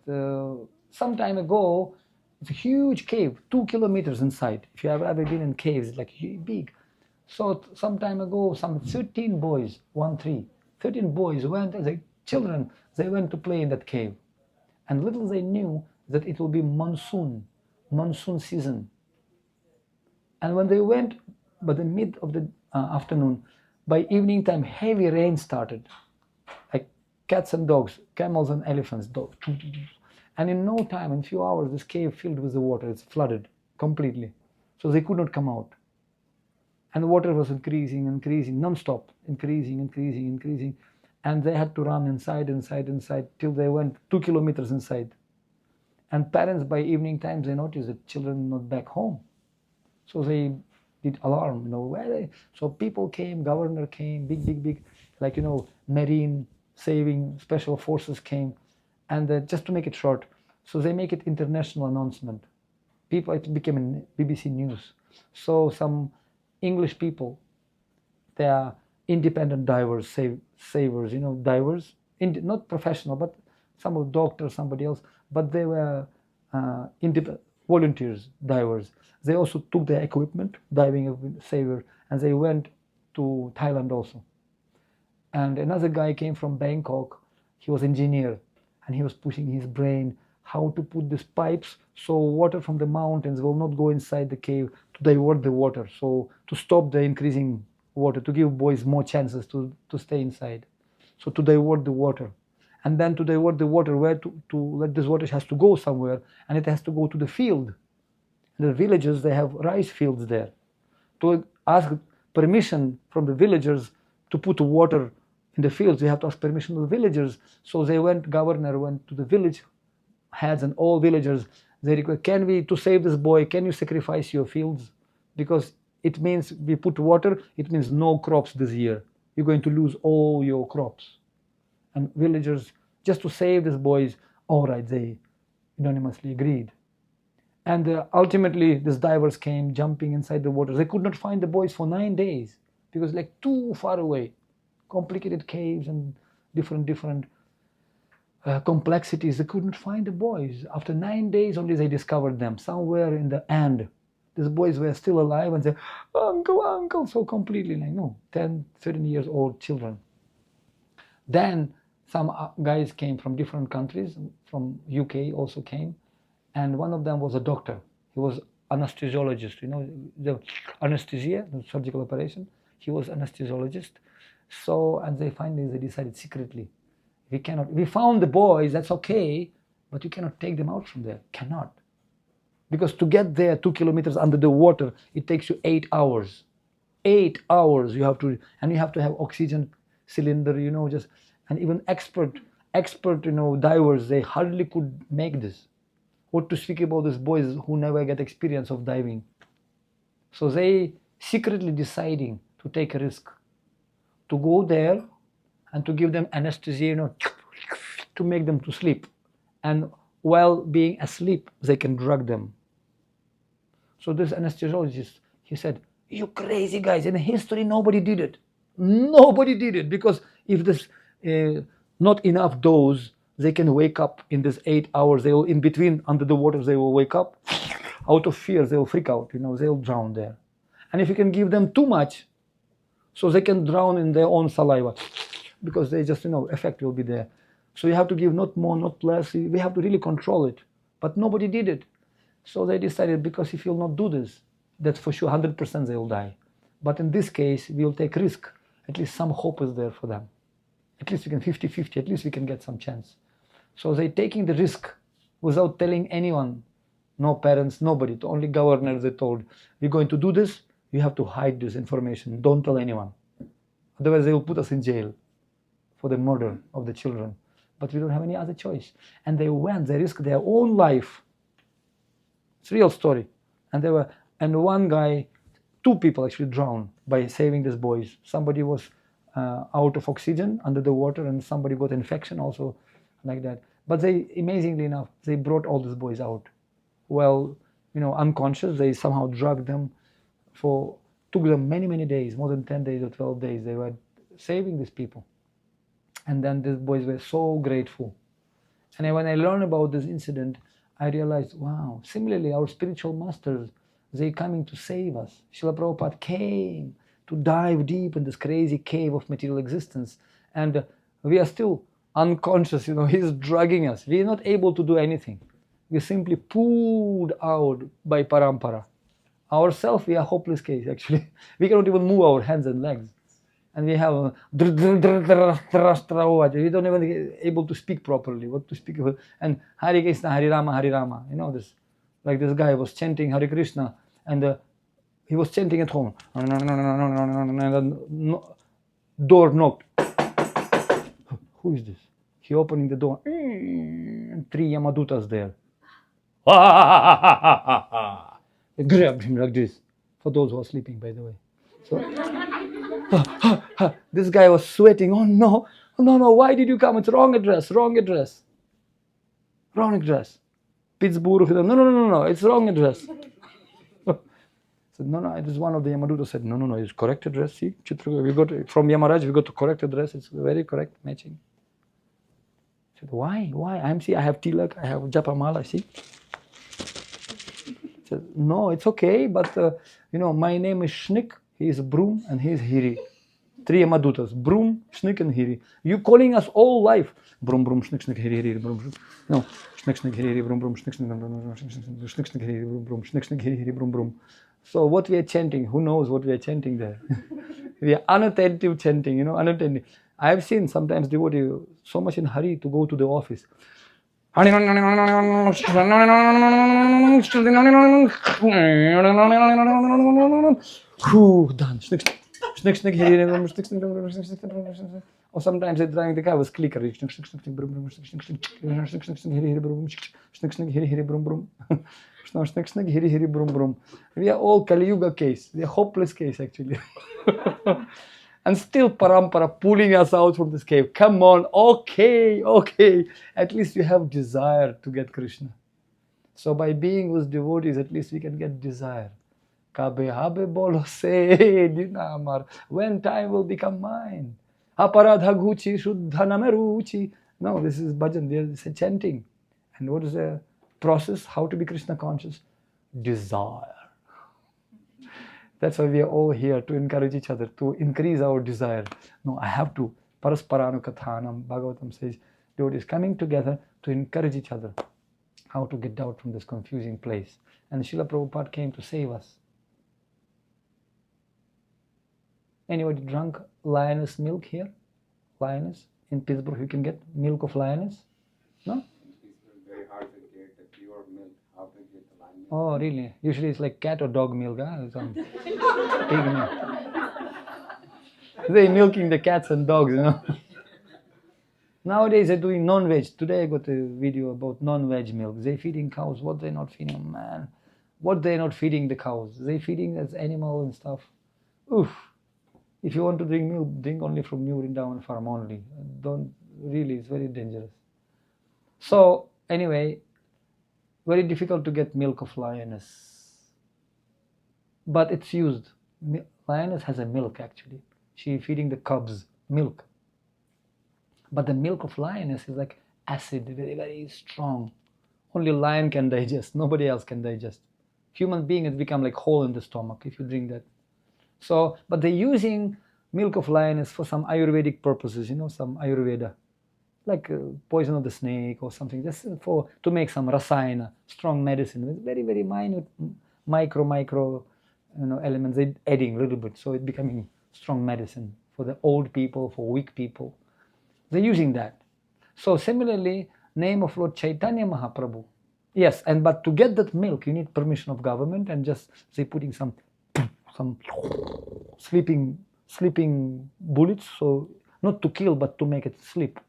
some time ago, it's a huge cave, 2 kilometers inside. If you have ever been in caves, it's like big. So some time ago, some 13 boys, 13 boys went as children, they went to play in that cave. And little they knew that it will be monsoon season. And when they went, by the mid of the afternoon, by evening time, heavy rain started. Like cats and dogs, camels and elephants, dogs. And in no time, in few hours, this cave filled with the water. It's flooded completely. So they could not come out. And the water was increasing, non-stop, increasing. And they had to run inside, till they went 2 kilometers inside. And parents, by evening times, they noticed that children not back home. So they did alarm, So people came, governor came, big, like, marine saving special forces came. And just to make it short, so they make it international announcement. It became BBC News. So some English people, they are independent divers, savers, divers, not professional, but some of doctors, somebody else, but they were volunteers, divers. They also took their equipment, diving saver, and they went to Thailand also. And another guy came from Bangkok. He was engineer, and he was pushing his brain how to put these pipes so water from the mountains will not go inside the cave, to divert the water, so to stop the increasing water, to give boys more chances to stay inside, so to divert the water. And then to divert the water, where to let this water has to go somewhere, and it has to go to the field. The villages, they have rice fields there. To ask permission from the villagers to put water in the fields, you have to ask permission of the villagers. So governor went to the village heads and all villagers. They request, can we, to save this boy, can you sacrifice your fields? Because it means we put water, it means no crops this year. You're going to lose all your crops. And villagers, just to save these boys, all right, they unanimously agreed. And ultimately, these divers came jumping inside the water. They could not find the boys for 9 days because like too far away, complicated caves and different complexities. They couldn't find the boys. After 9 days, only they discovered them somewhere in the end. These boys were still alive and said, "Uncle, uncle," so completely like 10, 13 years old children. Then some guys came from different countries, from UK also came, and one of them was a doctor. He was anesthesiologist, the anesthesia, the surgical operation. He was anesthesiologist. So, and they decided secretly, we found the boys, that's okay, but you cannot take them out from there, cannot. Because to get there 2 kilometers under the water, it takes you 8 hours. 8 hours you have to have oxygen cylinder, and even expert, divers, they hardly could make this. What to speak about these boys who never get experience of diving. So they secretly deciding to take a risk, to go there and to give them anesthesia, to make them to sleep. And while being asleep, they can drug them. So this anesthesiologist, he said, "You crazy guys, in history nobody did it. Nobody did it, because if there's not enough dose, they can wake up in this 8 hours. They will, in between, under the water, they will wake up. Out of fear, they will freak out, they'll drown there. And if you can give them too much, so they can drown in their own saliva, because they just, effect will be there. So you have to give not more, not less. We have to really control it. But nobody did it. So they decided, because if you'll not do this, that's for sure 100% they will die. But in this case, we'll take risk. At least some hope is there for them. At least we can 50-50, at least we can get some chance. So they taking the risk without telling anyone, no parents, nobody, only governors. They told, we're going to do this, you have to hide this information, don't tell anyone. Otherwise they will put us in jail for the murder of the children. But we don't have any other choice. And they risked their own life. It's a real story. And one guy, 2 people actually drowned by saving these boys. Somebody was out of oxygen under the water, and somebody got infection also like that. But they, amazingly enough, they brought all these boys out. Well, unconscious, they somehow drugged them took them many, many days, more than 10 days or 12 days. They were saving these people. And then these boys were so grateful. And when I learned about this incident, I realized, wow, similarly, our spiritual masters, they coming to save us. Srila Prabhupada came to dive deep in this crazy cave of material existence. And we are still unconscious, he's drugging us. We are not able to do anything. We simply pulled out by parampara. Ourselves, we are hopeless case, actually. We cannot even move our hands and legs. And we have we don't even able to speak properly, what to speak about. And Hare Krishna, Hare Rama, this. Like this guy was chanting Hare Krishna, and he was chanting at home. And the door knocked. Who is this? He opening the door. And 3 Yamadutas there. They grabbed him like this. For those who are sleeping, by the way. So, this guy was sweating. Oh no, why did you come? It's wrong address. Pittsburg. No, it's wrong address. Said, no, it is one of the Yamadutas said, no, it's correct address. See, Chitra, we got from Yamaraj, we got the correct address. It's very correct matching. I said, why? I have tilak, I have japamala. See. I said, no, it's okay, but my name is Shnik. He is Broom and he is Hiri. 3 Yamadutas, Broom, Shnik and Hiri. You calling us all life. Broom, Shnik, Hiri, Broom, Broom. No, Shnik, Hiri, Broom, Shnik, Shnik, Hiri, Broom, Shnik, Hiri, Broom, Broom. So what we are chanting, who knows what we are chanting there? We are unattentive chanting, unattentive. I have seen sometimes devotee so much in hurry to go to the office. Done. Or sometimes they're driving the car with clicker. We are all Kali Yuga case. We are hopeless case actually. And still parampara pulling us out from this cave. Come on, okay. At least you have desire to get Krishna. So by being with devotees, at least we can get desire. Kabe habe bolo se dinamar. When time will become mine. Aparadha guchi shuddha nameruchi. No, this is bhajan. This is chanting. And what is the process? How to be Krishna conscious? Desire. That's why we are all here, to encourage each other, to increase our desire. No, I have to. Parasparanu kathanam, Bhagavatam says, devotees coming together to encourage each other. How to get out from this confusing place. And Srila Prabhupada came to save us. Anybody drunk lioness milk here? Lioness? In Pittsburg you can get milk of lioness? No? It's very hard to get the pure milk. How to get the lion milk? Oh, really? Usually it's like cat or dog milk, huh? Some pig milk. They're milking the cats and dogs, Nowadays they're doing non-veg. Today I got a video about non-veg milk. They're feeding cows. What they're not feeding, man. What they're not feeding the cows. They're feeding as animal and stuff. Oof. If you want to drink milk, drink only from New Vrindavan farm only. Don't, really, it's very dangerous. So, anyway, very difficult to get milk of lioness. But it's used. Lioness has a milk actually. She's feeding the cubs milk. But the milk of lioness is like acid, very, very strong. Only lion can digest, nobody else can digest. Human being has become like hole in the stomach if you drink that. So, but they're using milk of lioness for some Ayurvedic purposes, some Ayurveda. Like poison of the snake or something, just to make some rasayana, strong medicine with very, very minute micro elements, they're adding a little bit, so it's becoming strong medicine for the old people, for weak people. They're using that. So similarly, name of Lord Chaitanya Mahaprabhu. Yes, but to get that milk, you need permission of government, and just say putting some sleeping bullets, so not to kill, but to make it sleep.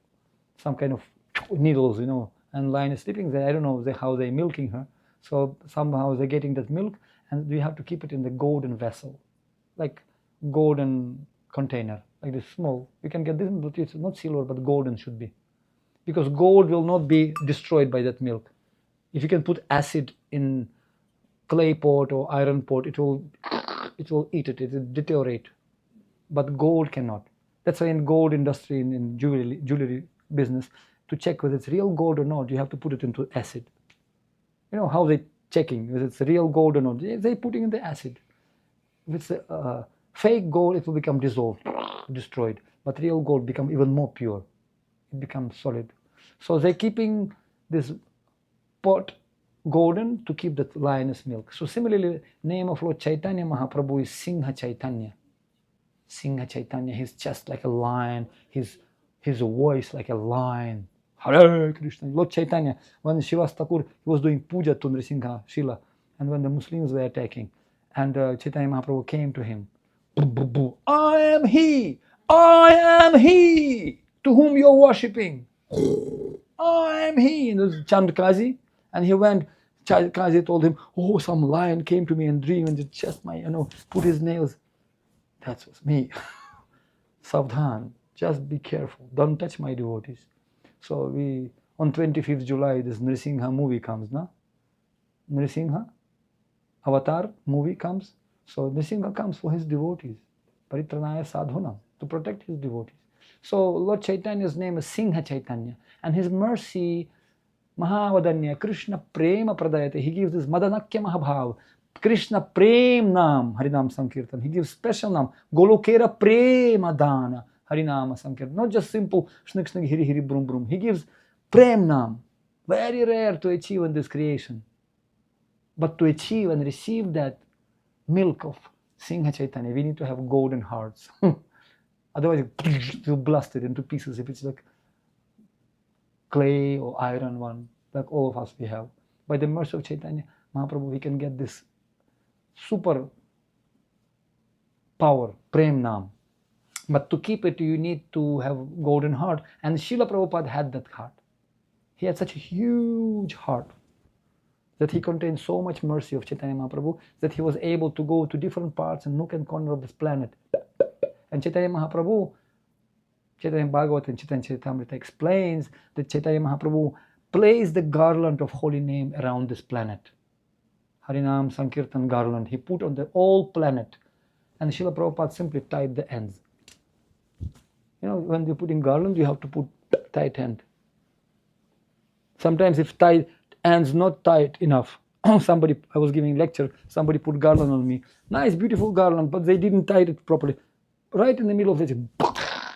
Some kind of needles, and lion is sleeping there. I don't know how they're milking her. So somehow they're getting that milk, and we have to keep it in the golden vessel, like golden container, like this small. You can get this, but it's not silver, but golden should be. Because gold will not be destroyed by that milk. If you can put acid in clay pot or iron pot, it will eat it, it will deteriorate. But gold cannot. That's why in gold industry, in jewelry business, to check whether it's real gold or not, you have to put it into acid. You know how they checking whether it's real gold or not? They putting in the acid. If it's fake gold, it will become dissolved, destroyed. But real gold become even more pure. It becomes solid. So they're keeping this pot golden to keep the lioness milk. So similarly, name of Lord Chaitanya Mahaprabhu is Singha Chaitanya. Singha Chaitanya, his chest like a lion, his voice like a lion. Hare Krishna. Lord Chaitanya, when Shiva Thakur, he was doing puja to Nrsimha Srila, and when the Muslims were attacking, and Chaitanya Mahaprabhu came to him, I am he to whom you are worshipping. I am he. And there's Chand Kazi, and he went. Kazi told him, oh, some lion came to me in dream and just put his nails. That was me. Savdhan, just be careful. Don't touch my devotees. So on 25th July, this Nrsimha movie comes, no? Nrsimha Avatar movie comes. So Nrisimha comes for his devotees, Paritranaya Sadhunam, to protect his devotees. So Lord Chaitanya's name is Singha Chaitanya, and his mercy, Mahavadanya, Krishna Prema Pradayate, he gives this Madanakya Mahabhav, Krishna Prem Nam, Harinam Sankirtan, he gives special Nam, Golokera Prema Dana, Harinama Sankirtan, not just simple Shnik Shnik Hiri Hiri Brum Brum, he gives Prem Nam, very rare to achieve in this creation. But to achieve and receive that milk of Singha Chaitanya, we need to have golden hearts. Otherwise, you'll blast it into pieces if it's like clay or iron one, like all of us we have. By the mercy of Chaitanya Mahaprabhu, we can get this super power, Prem Nam. But to keep it, you need to have golden heart. And Srila Prabhupada had that heart. He had such a huge heart that he contained so much mercy of Chaitanya Mahaprabhu that he was able to go to different parts and nook and corner of this planet. And Chaitanya Mahaprabhu, Chaitanya Bhagavat and Chaitanya Charitamrita explains that Chaitanya Mahaprabhu placed the garland of holy name around this planet. Harinam Sankirtan garland, he put on the whole planet. And Srila Prabhupada simply tied the ends. You know, when you're putting garland, you have to put tight end. Sometimes if tight ends not tight enough, somebody, I was giving a lecture, somebody put garland on me. Nice, beautiful garland, but they didn't tie it properly. Right in the middle of it,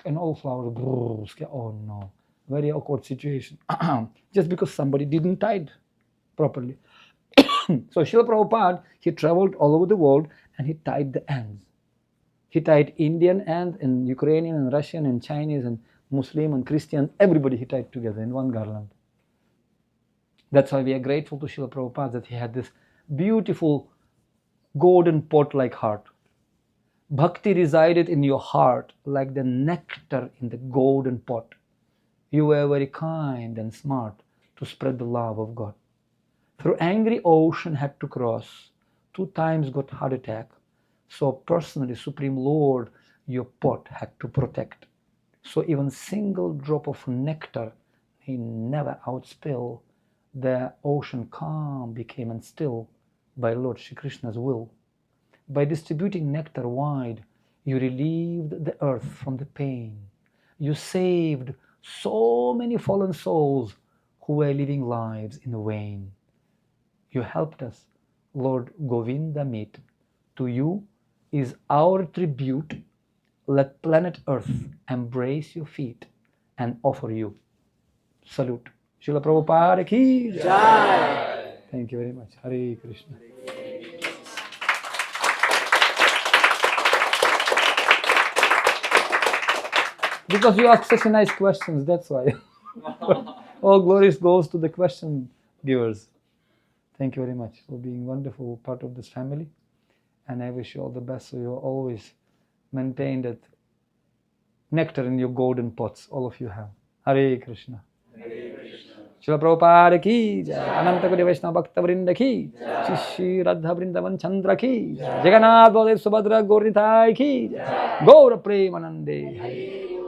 and all flowers. Oh no, very awkward situation. Just because somebody didn't tie it properly. So Srila Prabhupada, he traveled all over the world and he tied the ends. He tied Indian end and Ukrainian and Russian and Chinese and Muslim and Christian, everybody he tied together in one garland. That's why we are grateful to Srila Prabhupada that he had this beautiful golden pot-like heart. Bhakti resided in your heart like the nectar in the golden pot. You were very kind and smart to spread the love of God. Through angry ocean had to cross, 2 times got heart attack. So personally, Supreme Lord, your pot had to protect. So even single drop of nectar he never outspill. The ocean calm became and still by Lord Shri Krishna's will. By distributing nectar wide, you relieved the earth from the pain. You saved so many fallen souls who were living lives in vain. You helped us, Lord Govinda, meet. To you is our tribute. Let planet Earth embrace your feet and offer you salute. Srila Prabhupada ki jai. Thank you very much. Hare Krishna. Because you ask such nice questions, that's why. All glories goes to the question givers. Thank you very much for being wonderful part of this family. And I wish you all the best so you always maintain that nectar in your golden pots, all of you have. Hare Krishna. Hare Krishna. Srila Prabhupada ki jai. Ananta Koti Vaishnava Bhakta Vrinda ki jai. Shri Radha Vrindavan Chandra ki jai. Jagannath Baladev Subhadra Gaur Nitai ki jai. Gaura Premanande.